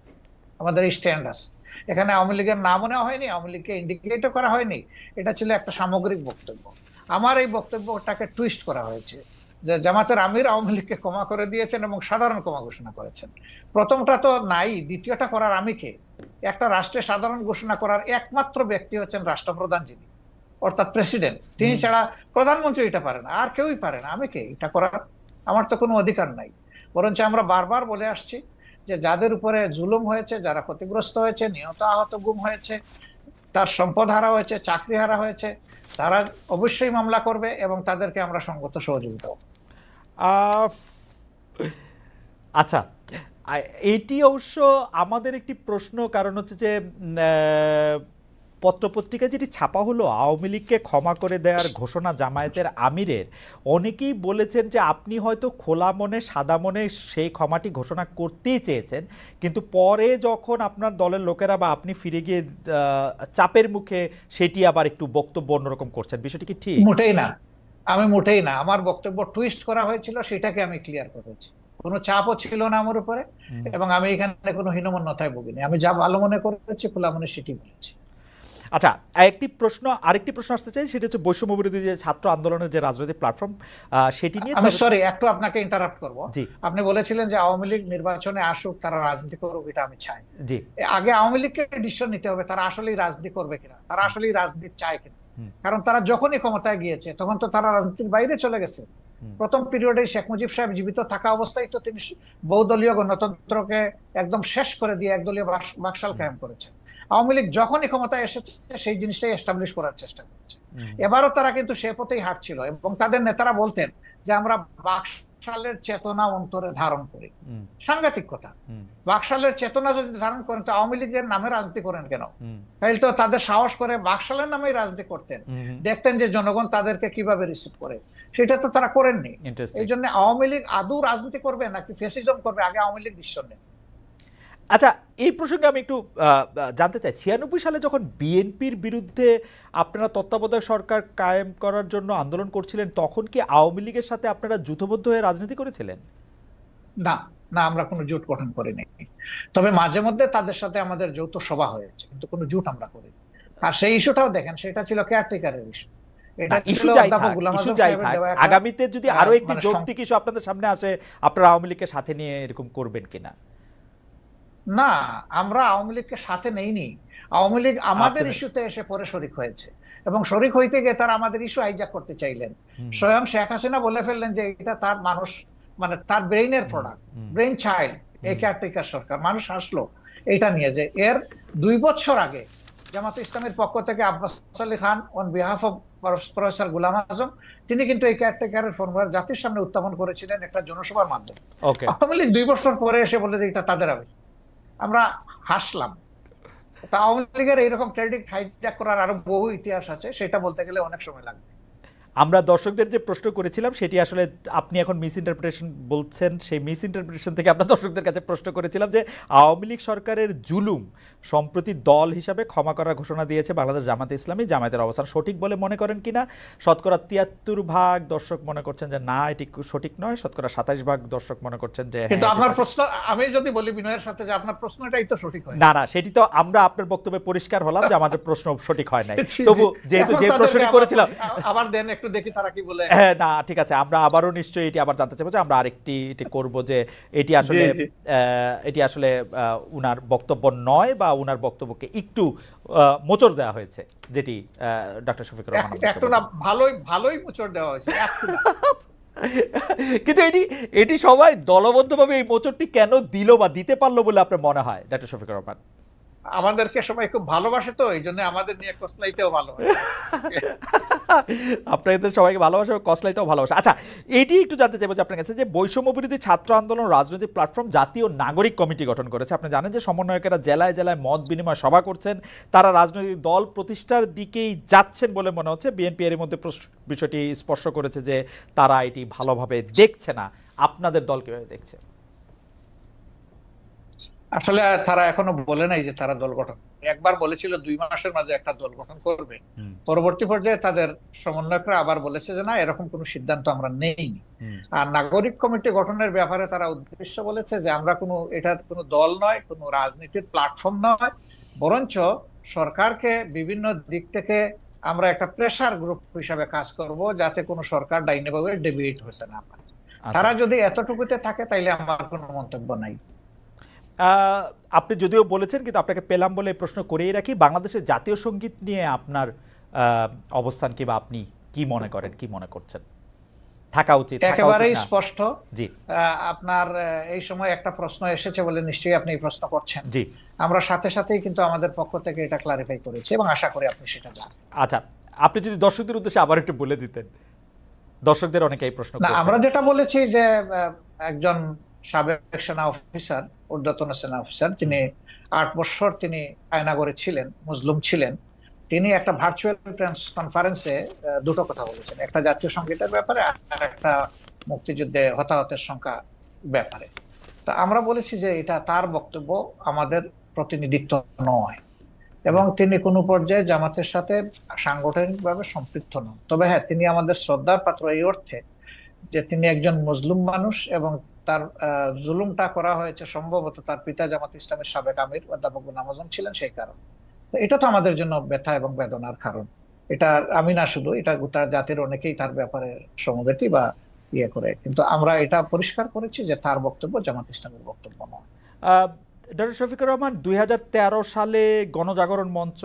আমাদের স্ট্যান্ড আছে। এখানে আওয়ামী লীগের নামও নেওয়া হয়নি, আওয়ামী লীগকে ইন্ডিকেটও করা হয়নি, এটা ছিল একটা সামগ্রিক বক্তব্য। আমার এই বক্তব্যটাকে টুইস্ট করা হয়েছে যে জামাতের আমির আওয়ামী লীগকে ক্ষমা করে দিয়েছেন এবং সাধারণ ক্ষমা ঘোষণা করেছেন। প্রথমটা তো নাই, দ্বিতীয়টা করার আমি কে? একটা রাষ্ট্রের সাধারণ ঘোষণা করার একমাত্র ব্যক্তি হচ্ছেন রাষ্ট্রপ্রধান, যিনি অর্থাৎ প্রেসিডেন্ট। তিনি ছাড়া প্রধানমন্ত্রী এটা পারে না, আর কেউই পারে না। আমি কে এটা করার? আমার তো কোনো অধিকার নাই। বরঞ্চ আমরা বারবার বলে আসছি যে যাদের উপরে জুলুম হয়েছে, যারা ক্ষতিগ্রস্ত হয়েছে, নিহত আহত গুম হয়েছে, তার সম্পদ হারা হয়েছে, চাকরি হারা হয়েছে, তারা অবশ্যই মামলা করবে এবং তাদেরকে আমরা সঙ্গত সহযোগিতা করব। আচ্ছা, এইটি অবশ্য আমাদের একটি প্রশ্ন, কারণ হচ্ছে যে পত্রপত্রিকায় যেটি ছাপা হলো আওয়ামী লীগকে ক্ষমা করে দেওয়ার ঘোষণা জামায়াতের আমিরের, অনেকেই বলেছেন যে আপনি হয়তো খোলা মনে সাদা মনে সেই ক্ষমাটি ঘোষণা করতেই চেয়েছেন, কিন্তু পরে যখন আপনার দলের লোকেরা বা আপনি ফিরে গিয়ে চাপের মুখে সেটি আবার একটু বক্তব্য অন্যরকম করছেন, বিষয়টি কি ঠিক? মোটেই না, আমি মোটেই না। আমার বক্তব্য টুইস্ট করা হয়েছিল, সেটাকে আমি ক্লিয়ার করেছি। কোনো চাপও ছিল না আমার উপরে, এবং আমি এখানে কোনো হীনমন্যতায় ভুগিনি। আমি যা ভালো মনে করেছি, খোলা মনে সেটি বলেছি। আচ্ছা, আরেকটি প্রশ্ন আসতে চাই, সেটা হচ্ছে বৈষম্য বিরোধী যে ছাত্র আন্দোলনের যে রাজনৈতিক প্ল্যাটফর্ম, সেটি নিয়ে আমি সরি একটু আপনাকে ইন্টারাপ্ট করব। আপনি বলেছিলেন যে আওয়ামী লীগ নির্বাচনে আসুক, তারা রাজনীতি করুক, এটা আমি চাই। জি, আগে আওয়ামী লীগকে ডিসিশন নিতে হবে তারা আসলেই রাজনীতি করবে কিনা, তারা আসলেই রাজনীতি চায় কিনা। কারণ তারা যখনই ক্ষমতায় গিয়েছে তখন তো তারা রাজনীতির বাইরে চলে গেছে। প্রথম পিরিয়ডে শেখ মুজিব সাহেব জীবিত থাকা অবস্থায় তো তিনি বহুদলীয় গণতন্ত্রকে একদম শেষ করে দিয়ে একদলীয় বাকশাল কায়েম করেছেন। আওয়ামী লীগ যখনই ক্ষমতায় এসেছে সেই জিনিসটাই এস্টাবলিশ করার চেষ্টা করছে। এবারও তারা কিন্তু সে পথেই হাঁটছিল, এবং তাদের নেতারা বলতেন যে আমরা বাকশালের চেতনা অন্তরে ধারণ করি। সাংঘাতিক কথা। বাকশালের চেতনা যদি ধারণ করেন তো আওয়ামী লীগের নামে রাজনীতি করেন কেন? তাহলে তো তাদের সাহস করে বাকশালের নামেই রাজনীতি করতেন, দেখতেন যে জনগণ তাদেরকে কিভাবে রিসিভ করে। সেটা তো তারা করেননি। এই জন্য আওয়ামী লীগ আদৌ রাজনীতি করবে নাকি ফ্যাসিজম করবে, আগে আওয়ামী লীগ ডিসিশন নেয়। আচ্ছা, এই প্রসঙ্গে আমি একটু জানতে চাই, 96 সালে যখন বিএনপির বিরুদ্ধে আপনারা তত্ত্বাবধায়ক সরকার কায়েম করার জন্য আন্দোলন করছিলেন, তখন কি আওয়ামী লীগের সাথে আপনারা জোটবদ্ধ হয়ে রাজনীতি করেছিলেন? না না, আমরা কোনো জোট গঠন করিনি। তবে মাঝে মধ্যে তাদের সাথে আমাদের যৌথ সভা হয়েছে, কিন্তু কোনো জোট আমরা করিনি। আর সেই ইস্যুটাও দেখেন, সেটা ছিল কেয়ারটেকারের ইস্যু। আগামীতে যদি আরো একটি যৌক্তিক ইস্যু আপনাদের সামনে আসে, আপনারা আওয়ামী লীগকে সাথে নিয়ে এরকম করবেন কিনা? না, আমরা আওয়ামী লীগকে সাথে নেইনি। আওয়ামী লীগ আমাদের ইস্যুতে এসে পরে শরিক হয়েছে, এবং শরিক হইতে গিয়ে তারা আমাদের ইস্যু হাইজ্যাক করতে চাইলেন। স্বয়ং শেখ হাসিনা বলে ফেললেন যে এটা তার মানুষ, মানে তার ব্রেইনের প্রোডাক্ট, ব্রেইন চাইল্ড এই কেয়ারটেকার সরকার। মানুষ আসলো এটা নিয়ে যে এর 2 বছর আগে জামাত ইসলামের পক্ষ থেকে Abbas Ali Khan on behalf of professor Golam Azam, তিনি কিন্তু এই কেয়ারটেকারের ফর্মুলা জাতির সামনে উত্থাপন করেছিলেন একটা জনসভার মাধ্যমে। আওয়ামী লীগ 2 বছর পরে এসে বলে যে এটা তাদের আবেগ। আমরা হাসলাম। তা আওয়ামী লীগের এইরকম ক্রেডিট হাইজ্যাক করার আরো বহু ইতিহাস আছে, সেটা বলতে গেলে অনেক সময় লাগবে। আমরা দর্শকদের যে প্রশ্ন করেছিলাম সেটি আসলে আপনি এখন মিস ইন্টারপ্রিটেশন বলছেন, সেই মিস ইন্টারপ্রিটেশন থেকে আমরা দর্শকদের কাছে প্রশ্ন করেছিলাম যে আওয়ামী লীগ সরকারের জুলুম সম্প্রতি দল হিসাবে ক্ষমা করার ঘোষণা দিয়েছে বাংলাদেশ জামাতে ইসলামী। জামায়াতের অবস্থান সঠিক বলে মনে করেন কিনা? শতকরা 73% দর্শক মনে করছেন যে না, এটি সঠিক নয়। শতকরা 27% দর্শক মনে করছেন যে কিন্তু আপনার প্রশ্ন, আমি যদি বলি বিনয়ের সাথে যে আপনার প্রশ্নটাই তো সঠিক হয় না। না, সেটি তো আমরা আপনার বক্তব্যে পরিষ্কার হলাম যে আমাদের প্রশ্ন সঠিক হয় নাই। তবু যেহেতু যে প্রশ্নটি করেছিলাম, আবার দেন একটু দেখি তারা কি বলে। হ্যাঁ, না ঠিক আছে, আমরা আবারও নিশ্চয়ই এটি আবার জানতে চাইবো যে আমরা আরেকটি করব যে এটি আসলে উনার বক্তব্য নয় বা উনার বক্তব্যকে একটু মোচড় দেওয়া হয়েছে, যেটি ডক্টর শফিকুর রহমান একটু না, ভালোই মোচড় দেওয়া হয়েছে। কিন্তু এটি সবাই দলবদ্ধভাবে এই মোচড়টি কেন দিল বা দিতে পারলো বলে আপনার মনে হয় ডক্টর শফিকুর রহমান? আমাদেরকে সবাই খুব ভালোবাসে, তো এই জন্য আমাদের নিয়ে কসলাইতেও ভালোবাসে। আপনাদের সবাইকে ভালোবাসে, কসলাইতেও ভালোবাসে। আচ্ছা, এটি একটু জানতে চাইবো যে আপনার কাছে যে বৈষম্য বিরোধী ছাত্র আন্দোলন রাজনৈতিক প্ল্যাটফর্ম জাতীয় নাগরিক কমিটি গঠন করেছে। আপনি জানেন যে সমন্বয়কেরা জেলায় জেলায় মত বিনিময় সভা করছেন, তারা রাজনৈতিক দল প্রতিষ্ঠার দিকেই যাচ্ছেন বলে মনে হচ্ছে। বিএনপি এর মধ্যে বিষয়টি স্পষ্ট করেছে যে তারা এটি ভালোভাবে দেখছে না। আপনাদের দল কিভাবে দেখছে? আসলে তারা এখনো বলে নাই যে তারা দল গঠন, একবার বলেছিল 2 মাসের মাঝে একটা দল গঠন করবে। পরবর্তী পর্যায়ে তাদের সমন্বয়করা আবার বলেছে যে না, এরকম কোনো সিদ্ধান্ত আমরা নেইনি। আর নাগরিক কমিটি গঠনের ব্যাপারে তারা উদ্দেশ্য বলেছে যে আমরা এটা কোনো দল নয়, কোনো রাজনীতির প্ল্যাটফর্ম নয়, বরঞ্চ সরকারকে বিভিন্ন দিক থেকে আমরা একটা প্রেসার গ্রুপ হিসাবে কাজ করব, যাতে কোনো সরকার ডাইনেভাবে ডেভিয়েট হতে না পারে। তারা যদি এতটুকুতে থাকে তাইলে আমার কোনো মন্তব্য নাই। আপনি যদিও বলেছেন, কিন্তু আপনাকে পেলাম বলে প্রশ্ন করেই রাখি, বাংলাদেশের জাতীয় সঙ্গীত নিয়ে আপনার অবস্থান কি, বা আপনি কি মনে করেন, কি মনে করছেন থাকা উচিত? একেবারেই স্পষ্ট। জি, আপনার এই সময় একটা প্রশ্ন এসেছে বলে নিশ্চয়ই আপনি এই প্রশ্ন করছেন। জি, আমরা সাথে সাথেই কিন্তু আমাদের পক্ষ থেকে এটা ক্লারিফাই করেছি এবং আশা করি আপনি সেটা জানেন। আচ্ছা, আপনি যদি দর্শকদের উদ্দেশ্যে আবার একটু বলে দিতেন, দর্শকদের অনেকেই প্রশ্ন করছেন। আমরা যেটা বলেছি যে একজন সাবেক সেনা অফিসার, ঊর্ধ্বতন সেনা অফিসার, যিনি 8 বছর তিনি আয়নাগরে ছিলেন, মজলুম ছিলেন, তিনি একটা ভার্চুয়াল কনফারেন্সে 2টো কথা বলেছেন, একটা জাতীয় সংগীতের ব্যাপারে আর একটা মুক্তিযুদ্ধে হতাহতের সংখ্যা ব্যাপারে। তা আমরা বলেছি যে এটা তার বক্তব্য, আমাদের প্রতিনিধিত্ব নয়, এবং তিনি কোনো পর্যায়ে জামাতের সাথে সাংগঠনিকভাবে সম্পৃক্ত নন। তবে হ্যাঁ, তিনি আমাদের শ্রদ্ধার পাত্র এই অর্থে যে তিনি একজন মুসলিম মানুষ, এবং তার জুলুমটা করা হয়েছে সম্ভবত তার পিতা জামাত ইসলামের সাবেক আমির অধ্যাপক গোলাম আজম ছিলেন, সেই কারণে। এটা তো আমাদের জন্য ব্যথা এবং বেদনার কারণ। এটা আমি না শুধু, এটা গোটা জাতির অনেকেই তার ব্যাপারে সমবেতি বা করে, কিন্তু আমরা এটা পরিষ্কার করেছি যে তার বক্তব্য জামাত ইসলামের বক্তব্য নয়। ডক্টর শফিকুর রহমান, 2013 সালে গণজাগরণ মঞ্চ,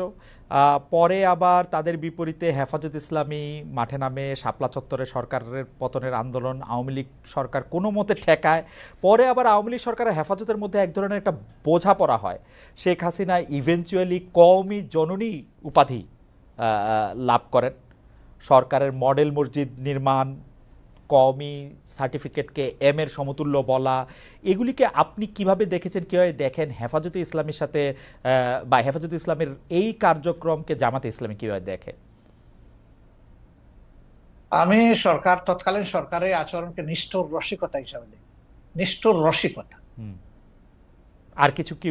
পরে আবার তাদের বিপরীতে হেফাজত ইসলামী মাঠে নামে, শাপলা চত্বরে সরকারের পতনের আন্দোলন আওয়ামী লীগ সরকার কোনো মতে ঠেকায়। পরে আবার আওয়ামী লীগ সরকারের হেফাজতের মধ্যে এক ধরনের একটা বোঝাপড়া হয়, শেখ হাসিনা ইভেনচুয়ালি কওমি জননী উপাধি লাভ করেন। সরকারের মডেল মসজিদ নির্মাণ কওমি সার্টিফিকেটকে এম এর সমতুল্য বলা, এগুলিকে আপনি কিভাবে দেখেছেন, কিভাবে দেখেন? হেফাজতে ইসলামের সাথে বা হেফাজতে ইসলামের এই কার্যক্রমকে জামাতে ইসলামী কিভাবে দেখে? আমি তৎকালীন সরকারের আচরণকে নিষ্ঠুর রসিকতা হিসাবে দেখি, নিষ্ঠুর রসিকতা। আর কিছু কি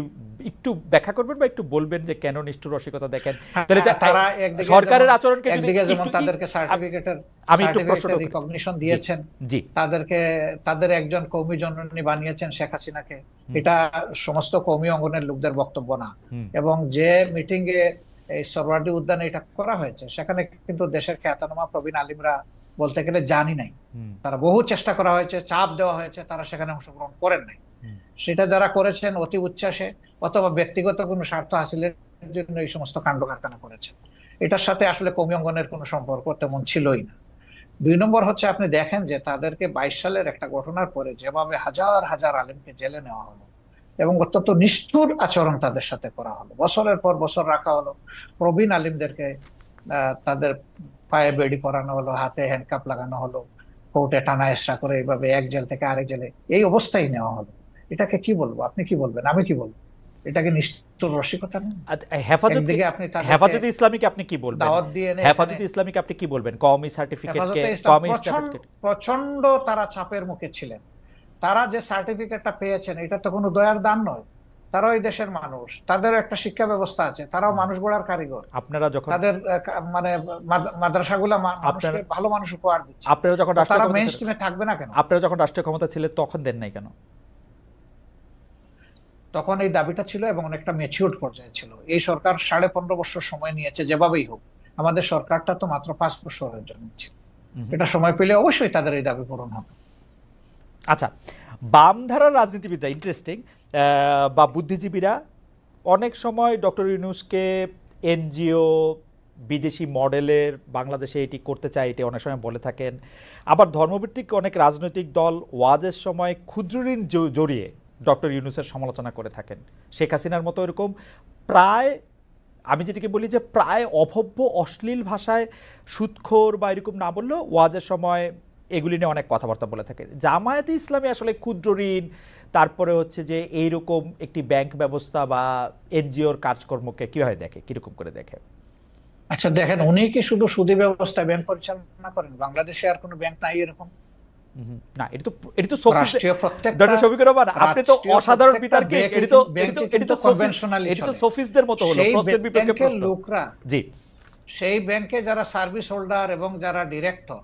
একটু ব্যাখ্যা করবেন বা একটু বলবেন যে কেন নিষ্ঠুর রসিকতা দেখেন? তাহলে তারা সরকারের আচরণকে একদিকে যেমন তাদেরকে সার্টিফিকেটের রিকগনিশন দিয়েছেন, তাদের একজন কওমি জননী বানিয়েছেন শেখ হাসিনাকে, এটা সমস্ত কওমি অঙ্গনের লোকদের বক্তব্য না। এবং যে মিটিং এ এই সরওয়ার্দী উদ্যানে এটা করা হয়েছে, সেখানে কিন্তু দেশের খ্যাতনামা প্রবীণ আলিমরা বলতে গেলে জানি নাই। তারা বহু চেষ্টা করা হয়েছে, চাপ দেওয়া হয়েছে, তারা সেখানে অংশগ্রহণ করেন নাই। সেটা যারা করেছেন অতি উচ্ছ্বাসে অথবা ব্যক্তিগত কোনো স্বার্থ হাসিলের জন্য এই সমস্ত কাণ্ড কারখানা করেছেন। এটার সাথে আসলে কওমি অঙ্গনের কোনো সম্পর্ক তেমন ছিলই না। 2 নম্বর হচ্ছে, আপনি দেখেন যে তাদেরকে 22 সালের একটা ঘটনার পরে যেভাবে হাজার হাজার আলেমকে জেলে নেওয়া হলো এবং অত্যন্ত নিষ্ঠুর আচরণ তাদের সাথে করা হলো, বছরের পর বছর রাখা হলো, প্রবীণ আলিমদেরকে তাদের পায়ে বেড়ি পরানো হলো, হাতে হ্যান্ডকাপ লাগানো হলো, কোর্টে টানা হেঁচড়া করে এইভাবে এক জেল থেকে আরেক জেলে এই অবস্থায় নেওয়া হলো। এটাকে কি বলবো? আপনি কি বলবেন? আমি কি বলবো? এটাকে নিষ্ঠুর রসিকতা না? হেফাজতে ইসলামীকে আপনি কি বলবেন? দাওয়াত দিয়ে হেফাজতে ইসলামীকে আপনি কি বলবেন? কওমি সার্টিফিকেটকে প্রচন্ড তারা চাপের মুখে ছিলেন। তারা যে সার্টিফিকেটটা পেয়েছেন এটা তো কোনো দয়ার দান নয়। তারা ওই দেশের মানুষ, তাদের একটা শিক্ষা ব্যবস্থা আছে, তারাও মানুষ গড়ার কারিগর। আপনারা যখন তাদের মানে মাদ্রাসাগুলো মানুষকে ভালো মানুষ উপহার দিচ্ছে, আপনারা যখন তারা মেইন স্ট্রিমে থাকবে না কেন? আপনারা যখন রাষ্ট্রীয় ক্ষমতা ছিলেন তখন দেন নাই কেন? তখন এই দাবিটা ছিল এবং অনেকটা ম্যাচিউরড পর্যায়ে ছিল। এই সরকার 15.5 বছর সময় নিয়েছে, যেভাবেই হোক। আমাদের সরকারটা তো মাত্র 5 বছরের জন্য ছিল। এটা সময় পেলে অবশ্যই তাদের এই দাবি পূরণ হবে। আচ্ছা, বামধারার রাজনীতিবিদরা ইন্টারেস্টিং বা বুদ্ধিজীবীরা অনেক সময় ডক্টর ইউনূসকে এনজিও বিদেশি মডেলের বাংলাদেশে এটি করতে চায়, এটি অনেক সময় বলে থাকেন। আবার ধর্মভিত্তিক অনেক রাজনৈতিক দল ওয়াজের সময় ক্ষুদ্র ঋণ জড়িয়ে ডক্টর ইউনূসের সমালোচনা করে থাকেন। শেখ হাসিনার মতো এরকম প্রায়, আমি যেটাকে বলি যে প্রায় অভব্য অশ্লীল ভাষায় সুদখোর বা এরকম না বললেও ওয়াজের সময় এগুলি নিয়ে অনেক কথাবার্তা বলে থাকে। জামায়াতে ইসলামী আসলে ক্ষুদ্র ঋণ, তারপরে হচ্ছে যে এইরকম একটি ব্যাংক ব্যবস্থা বা এনজিওর কাজকর্মকে কিভাবে দেখে, কিরকম করে দেখে? আচ্ছা দেখেন, উনি কি শুধু সুদী ব্যবস্থা ব্যাংক পরিচালনা করেন? বাংলাদেশে আর কোনো ব্যাংক নাই এরকম? না, এটা তো ডক্টর শফিকুর রহমান, আপনি তো অসাধারণ বিতর্কে, এটা তো সোফিস্টদের মতো হলো, প্রশ্নের বিপক্ষে প্রশ্ন। লোকরা, জি, সেই ব্যাংকে যারা সার্ভিস হোল্ডার এবং যারা ডিরেক্টর,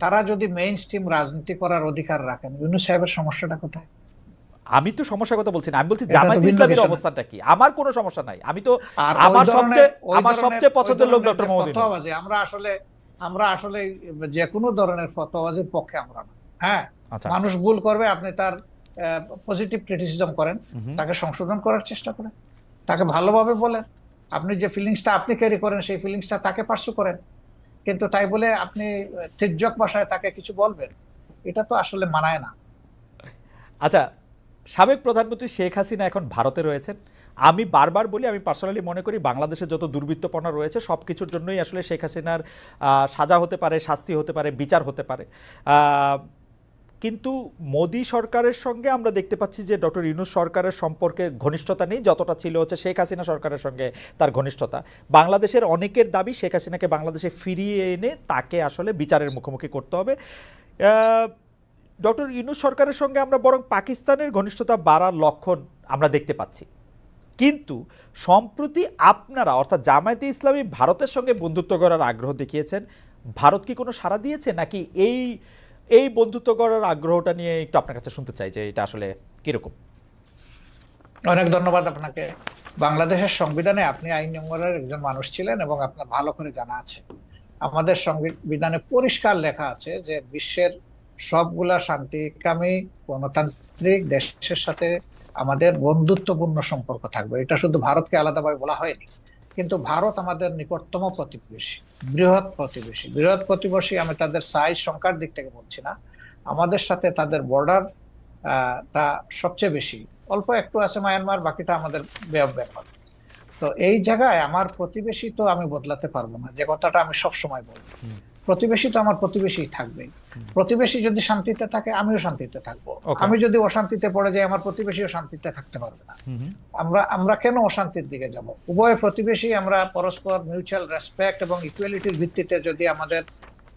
তারা যদি মেইন স্ট্রিম রাজনীতি করার অধিকার রাখেন, ইউনূস সাহেবের সমস্যাটা কোথায়? আমি তো সমস্যার কথা বলছি না, আমি বলছি জামায়াতে ইসলামীর অবস্থানটা কি। আমার কোনো সমস্যা নাই, আমি তো আমার সবচেয়ে পছন্দের লোক ডক্টর মোহাম্মদ ইউনূস। আমরা আসলে যে কোনো ধরনের ফতোয়াবাজির পক্ষে আমরা না। হ্যাঁ, মানুষ ভুল করবে, আপনি তার পজিটিভ ক্রিটিসিজম করেন, তাকে সংশোধন করার চেষ্টা করেন, তাকে ভালোভাবে বলেন, আপনি যে ফিলিংসটা আপনি ক্যারি করেন সেই ফিলিংসটা তাকে পার্সু করেন। কিন্তু তাই বলে আপনি তির্যক ভাষায় তাকে কিছু বলবেন, এটা তো আসলে মানায় না। আচ্ছা, সাবেক প্রধানমন্ত্রী শেখ হাসিনা এখন ভারতে রয়েছেন। আমি বারবার বলি, আমি পার্সোনালি মনে করি বাংলাদেশে যত দুর্বৃত্তপনা রয়েছে সব কিছুর জন্যই আসলে শেখ হাসিনার সাজা হতে পারে, শাস্তি হতে পারে, বিচার হতে পারে। কিন্তু মোদি সরকারের সঙ্গে আমরা দেখতে পাচ্ছি যে ডক্টর ইউনূস সরকারের সম্পর্কে ঘনিষ্ঠতা নেই, যতটা ছিল হচ্ছে শেখ হাসিনা সরকারের সঙ্গে তার ঘনিষ্ঠতা। বাংলাদেশের অনেকের দাবি শেখ হাসিনাকে বাংলাদেশে ফিরিয়ে এনে তাকে আসলে বিচারের মুখোমুখি করতে হবে। ডক্টর ইউনূস সরকারের সঙ্গে আমরা বরং পাকিস্তানের ঘনিষ্ঠতা বাড়ার লক্ষণ আমরা দেখতে পাচ্ছি। কিন্তু সম্প্রতি আপনারা অর্থাৎ জামায়াতে ইসলামী ভারতের সঙ্গে বন্ধুত্ব করার আগ্রহ দেখিয়েছেন। ভারত কি কোনো সাড়া দিয়েছে, নাকি এই বন্ধুত্ব করার আগ্রহটা নিয়ে একটু আপনার কাছে শুনতে চাই যে এটা আসলে কিরকম? অনেক ধন্যবাদ আপনাকে। বাংলাদেশের সংবিধানে আপনি আইনজীবীর একজন মানুষ ছিলেন এবং আপনার ভালো করে জানা আছে, আমাদের সংবিধানে পরিষ্কার লেখা আছে যে বিশ্বের সবগুলা শান্তিকামী গণতান্ত্রিক দেশের সাথে আমাদের বন্ধুত্বপূর্ণ সম্পর্ক থাকবে। এটা শুধু ভারতকে আলাদাভাবে বলা হয়নি, কিন্তু ভারত আমাদের নিকটতম প্রতিবেশী, বৃহৎ প্রতিবেশী। আমি তাদের সাইজ সংখ্যার দিক থেকে বলছি না, আমাদের সাথে তাদের বর্ডার টা সবচেয়ে বেশি। অল্প একটু আছে মায়ানমার, বাকিটা আমাদের ব্যাপার। তো এই জায়গায় আমার প্রতিবেশী তো আমি বদলাতে পারবো না, যে কথাটা আমি সব সময় বলবো। প্রতিবেশী তো আমার প্রতিবেশী থাকবে, প্রতিবেশী যদি শান্তিতে থাকে আমিও শান্তিতে থাকবো। Okay. আমি যদি অশান্তিতে পড়ে যাই আমার প্রতিবেশীও শান্তিতে থাকতে পারবে না। আমরা কেন অশান্তির দিকে যাব? উভয় প্রতিবেশী আমরা পরস্পর মিউচুয়াল রেসপেক্ট এবং ইকুয়ালিটির ভিত্তিতে যদি আমাদের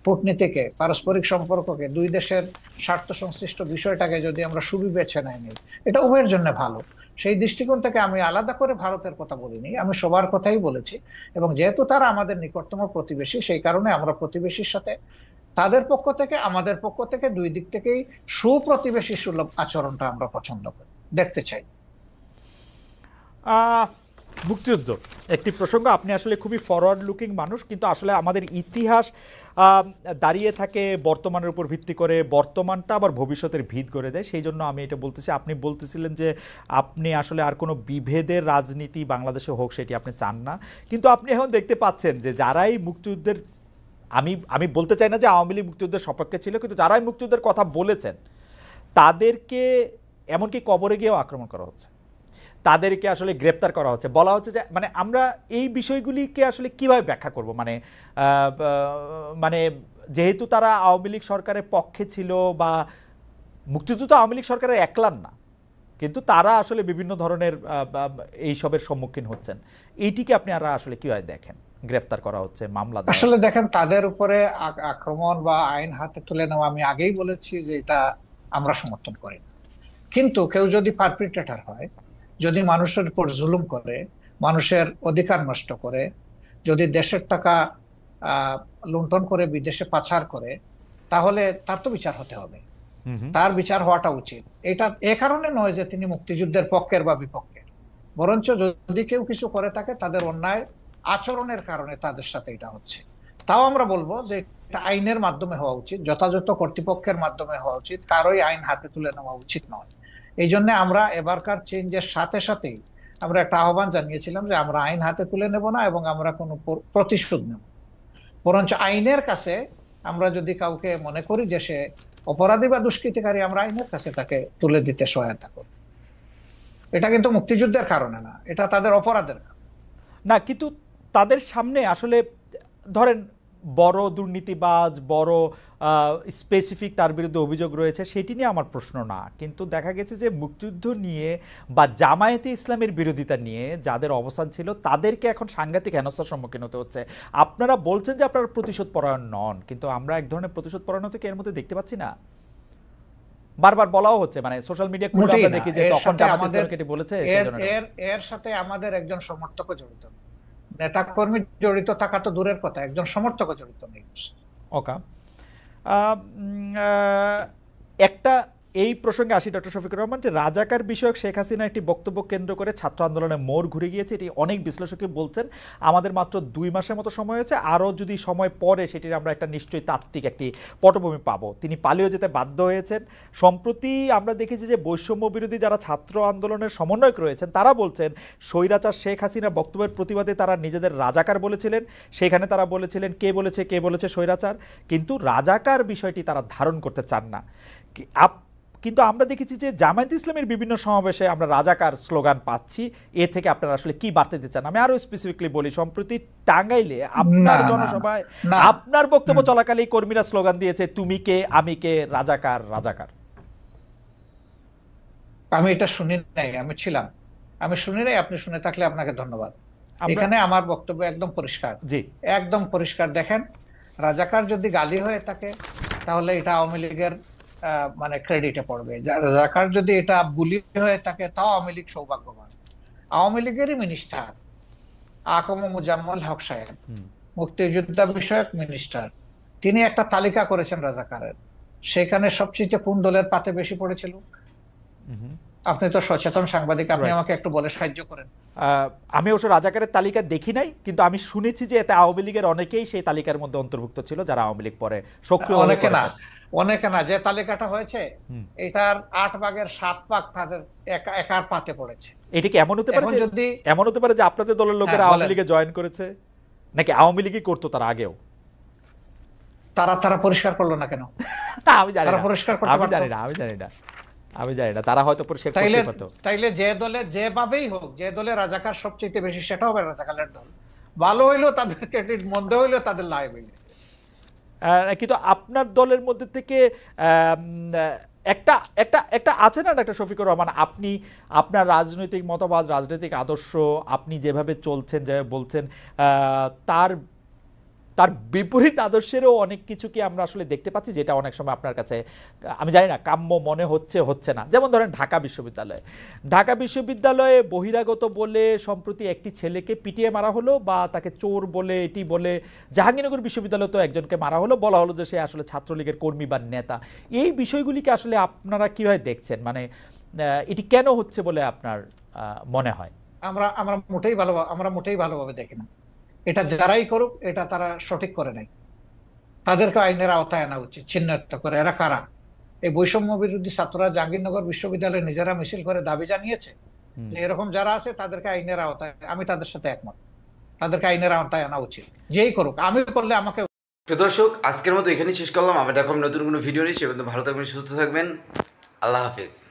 কূটনীতিকে, পারস্পরিক সম্পর্ককে, দুই দেশের স্বার্থ সংশ্লিষ্ট বিষয়টাকে যদি আমরা সুবিবেচনায় নিই, এটা উভয়ের জন্য ভালো। সেই দৃষ্টিকোণ থেকে আমি আলাদা করে ভারতের কথা বলিনি, আমি সবার কথাই বলেছি। এবং যেহেতু তারা আমাদের নিকটতম প্রতিবেশী, সেই কারণে আমরা প্রতিবেশীর সাথে তাদের পক্ষ থেকে আমাদের পক্ষ থেকে দুই দিক থেকেই সুপ্রতিবেশী সুলভ আচরণটা আমরা পছন্দ করি, দেখতে চাই। মুক্তিযুদ্ধ একটি প্রসঙ্গ, আপনি আসলে খুবই ফরওয়ার্ড লুকিং মানুষ, কিন্তু আসলে আমাদের ইতিহাস দাঁড়িয়ে থাকে বর্তমানের উপর ভিত্তি করে, বর্তমানটা আবার ভবিষ্যতের ভিত করে দেয়। সেই জন্য আমি এটা বলতেছি, আপনি বলতেছিলেন যে আপনি আসলে আর কোনো বিভেদের রাজনীতি বাংলাদেশে হোক সেটি আপনি চান না, কিন্তু আপনি এখন দেখতে পাচ্ছেন যে যারাই মুক্তিযুদ্ধের, আমি বলতে চাই না যে আওয়ামী লীগ মুক্তিযুদ্ধের সপক্ষে ছিল, কিন্তু যারাই মুক্তিযুদ্ধের কথা বলেছেন তাদেরকে এমনকি কবরে গিয়েও আক্রমণ করা হচ্ছে, তাদেরকে আসলে গ্রেপ্তার করা হচ্ছে। বলা হচ্ছে যে মানে আমরা এই বিষয়গুলিকে আসলে কিভাবে ব্যাখ্যা করব, মানে যেহেতু তারা আওয়ামী লীগ সরকারের পক্ষে ছিল, বা মুক্তিযুদ্ধ তো আওয়ামী লীগ সরকারের একলান না, কিন্তু তারা আসলে বিভিন্ন ধরনের এইসবের সম্মুখীন হচ্ছেন, এইটিকে আপনি আর আসলে কিভাবে দেখেন? গ্রেপ্তার করা হচ্ছে, মামলা আসলে দেখেন, তাদের উপরে আক্রমণ বা আইন হাতে তুলে নেওয়া, আমি আগেই বলেছি যে এটা আমরা সমর্থন করি না। কিন্তু কেউ যদি পারপিট্রেটর হয়, যদি মানুষের উপর জুলুম করে, মানুষের অধিকার নষ্ট করে, যদি দেশের টাকা লুণ্ঠন করে বিদেশে পাচার করে, তাহলে তার তো বিচার হতে হবে, তার বিচার হওয়াটা উচিত। এটা এ কারণে নয় যে তিনি মুক্তিযুদ্ধের পক্ষের বা বিপক্ষের, বরঞ্চ যদি কেউ কিছু করে থাকে তাদের অন্যায় আচরণের কারণে তাদের সাথে এটা হচ্ছে। তাও আমরা বলবো যে এটা আইনের মাধ্যমে হওয়া উচিত, যথাযথ কর্তৃপক্ষের মাধ্যমে হওয়া উচিত, কারোই আইন হাতে তুলে নেওয়া উচিত নয়। এই জন্য আমরা এবারকার চেঞ্জের সাথে সাথেই আমরা একটা আহ্বান জানিয়েছিলাম যে আমরা আইন হাতে তুলে নেব না এবং আমরা কোনো প্রতিশোধ নেব, বরঞ্চ আইনের কাছে আমরা যদি কাউকে মনে করি যে সে অপরাধী বা দুষ্কৃতিকারী, আমরা আইনের কাছে তাকে তুলে দিতে সহায়তা করব। এটা কিন্তু মুক্তিযুদ্ধের কারণে না, এটা তাদের অপরাধের কারণে না। কিন্তু তাদের সামনে আসলে ধরেন বড় দুর্নীতিবাজ, বড় স্পেসিফিক তার বিরুদ্ধে অভিযোগ রয়েছে, সেটি নিয়ে আমার প্রশ্ন না, কিন্তু দেখা গেছে যে মুক্তিযুদ্ধ নিয়ে বা জামায়াতে ইসলামের বিরোধিতা নিয়ে যাদের অবস্থান ছিল তাদেরকে এখন সাংঘাতিক হেনস্থার সম্মুখীন হতে হচ্ছে। আপনারা বলছেন যে আপনারা প্রতিশোধ পরায়ণ নন, কিন্তু আমরা এক ধরনের প্রতিশোধ পরায়ণতাকে এর মধ্যে দেখতে পাচ্ছি না। বারবার বলাও হচ্ছে, মানে সোশ্যাল মিডিয়া খুলে আমরা দেখি যে তখন জামায়াতে ইসলামকে এটি বলেছে। এর সাথে আমাদের একজন সমর্থক জড়িত, নেতা কর্মী জড়িত থাকা তো দূরের কথা, একজন সমর্থক জড়িত নেই। ওকে, একটা এই প্রসঙ্গে আসি ডক্টর শফিকুর রহমান, যে রাজাকার বিষয়ক শেখ হাসিনা একটি বক্তব্য কেন্দ্র করে ছাত্র আন্দোলনে মোড় ঘুরে গিয়েছে, এটি অনেক বিশ্লেষকই বলছেন। আমাদের মাত্র 2 মাসের মতো সময় হয়েছে, আরও যদি সময় পরে সেটির আমরা একটা নিশ্চয়ই তাত্ত্বিক একটি পটভূমি পাবো। তিনি পালিয়ে যেতে বাধ্য হয়েছেন। সম্প্রতি আমরা দেখেছি যে বৈষম্য বিরোধী যারা ছাত্র আন্দোলনের সমন্বয়ক রয়েছেন তারা বলছেন স্বৈরাচার শেখ হাসিনার বক্তব্যের প্রতিবাদে তারা নিজেদের রাজাকার বলেছিলেন। সেখানে তারা বলেছিলেন কে বলেছে স্বৈরাচার, কিন্তু রাজাকার বিষয়টি তারা ধারণ করতে চান না। কিন্তু আমরা দেখেছি যে জামায়াতে ইসলামের বিভিন্ন সমাবেশে আমরা রাজাকার স্লোগান পাচ্ছি। এ থেকে আপনারা আসলে কি বার্তা দিতে চান? আমি আরো স্পেসিফিকলি বলি, সম্প্রতি টাঙ্গাইলে আপনার জনসভায় আপনার বক্তব্য চলাকালেই কর্মীরা স্লোগান দিয়েছে তুমি কে আমি কে, রাজাকার রাজাকার। আমি এটা শুনি নাই, আমি ছিলাম, আমি শুনি নাই। আপনি শুনে থাকলে আপনাকে ধন্যবাদ। এখানে আমার বক্তব্য একদম পরিষ্কার, জি একদম পরিষ্কার। দেখেন, রাজাকার যদি গালি হয়ে থাকে তাহলে এটা আওয়ামী লীগের মানে ক্রেডিটে পড়বে। রাজাকার যদি এটা বুলি হয়ে থাকে তাও আওয়ামী লীগ সৌভাগ্যবান। আওয়ামী লীগেরই মিনিস্টার আকম মুজাম্মল হক সাহেব, মুক্তিযোদ্ধা বিষয়ক মিনিস্টার, তিনি একটা তালিকা করেছেন রাজাকারের। সেখানে সবচেয়ে কোন দলের পাতে বেশি পড়েছিল? আপনি তো সচেতন সাংবাদিক, আপনি আমাকে একটু বলে সাহায্য করেন। আমি অবশ্য রাজাকারের তালিকা দেখি নাই, কিন্তু আমি শুনেছি যে এতে আওয়ামী লীগের অনেকেই সেই তালিকার মধ্যে অন্তর্ভুক্ত ছিল, যারা আওয়ামী লীগ পরে সক্রিয়। অনেকে না, যে তালিকাটা হয়েছে এটার 8 ভাগের 7 ভাগ তাদের একার পাতে পড়েছে। এটা কি এমন হতে পারে যে আপনাদের দলের লোকেরা আওয়ামী লীগে জয়েন করেছে, নাকি আওয়ামী লীগই করতো তার আগেও? তারা পরিষ্কার করলো না কেন? আমি জানি না, তারা হয়তো পরিষ্কার করতে পারতো। তাইলে যে দলে যেভাবেই হোক, যে দলে রাজাকার সবচেয়ে বেশি সেটা হবে রাজাকারের দল। ভালো হইলো তাদের ক্রেডিট, মন্দ হইলো তাদের লাইবিলিটি। কিন্তু আপনার দলের মধ্যে থেকে একটা একটা একটা আছে না একটা শফিকুর রহমান, আপনি আপনার রাজনৈতিক মতবাদ, রাজনৈতিক আদর্শ, আপনি যেভাবে চলছেন, যেভাবে বলছেন, তার তার বিপরীত আদর্শেরও অনেক কিছু কি আমরা আসলে দেখতে পাচ্ছি, যেটা অনেক সময় আপনার কাছে আমি জানি না কাম্য মনে হচ্ছে না। যেমন ধরেন ঢাকা বিশ্ববিদ্যালয়ে বহিরাগত বলে সম্প্রতি একটি ছেলেকে পিটিয়ে মারা হলো, বা তাকে চোর বলে এটি বলে জাহাঙ্গীরনগর বিশ্ববিদ্যালয়ে তো একজনকে মারা হলো, বলা হলো যে সে আসলে ছাত্রলীগের কর্মী বা নেতা। এই বিষয়গুলিকে আসলে আপনারা কিভাবে দেখছেন? মানে এটি কেন হচ্ছে বলে আপনার মনে হয়? আমরা মোটেই ভালোভাবে দেখি না। এটা যারাই করুক, এটা তারা সঠিক করে নাই। তাদেরকে আইনের আওতায় আনা উচিত, চিহ্নিত করে এরা কারা। এই বৈষম্য বিরোধী ছাত্ররা জাহাঙ্গীরনগর বিশ্ববিদ্যালয়ে নিজেরা মিছিল করে দাবি জানিয়েছে যে এরকম যারা আছে তাদেরকে আইনের আওতায়, আমি তাদের সাথে একমত, তাদেরকে আইনের আওতায় আনা উচিত, যেই করুক। আমি করলে আমাকে। প্রিয় দর্শক, আজকের মতো এখানেই শেষ করলাম। আবার দেখো নতুন কোনো ভিডিও নিয়ে, সে পর্যন্ত ভালো থাকবেন, সুস্থ থাকবেন। আল্লাহ হাফেজ।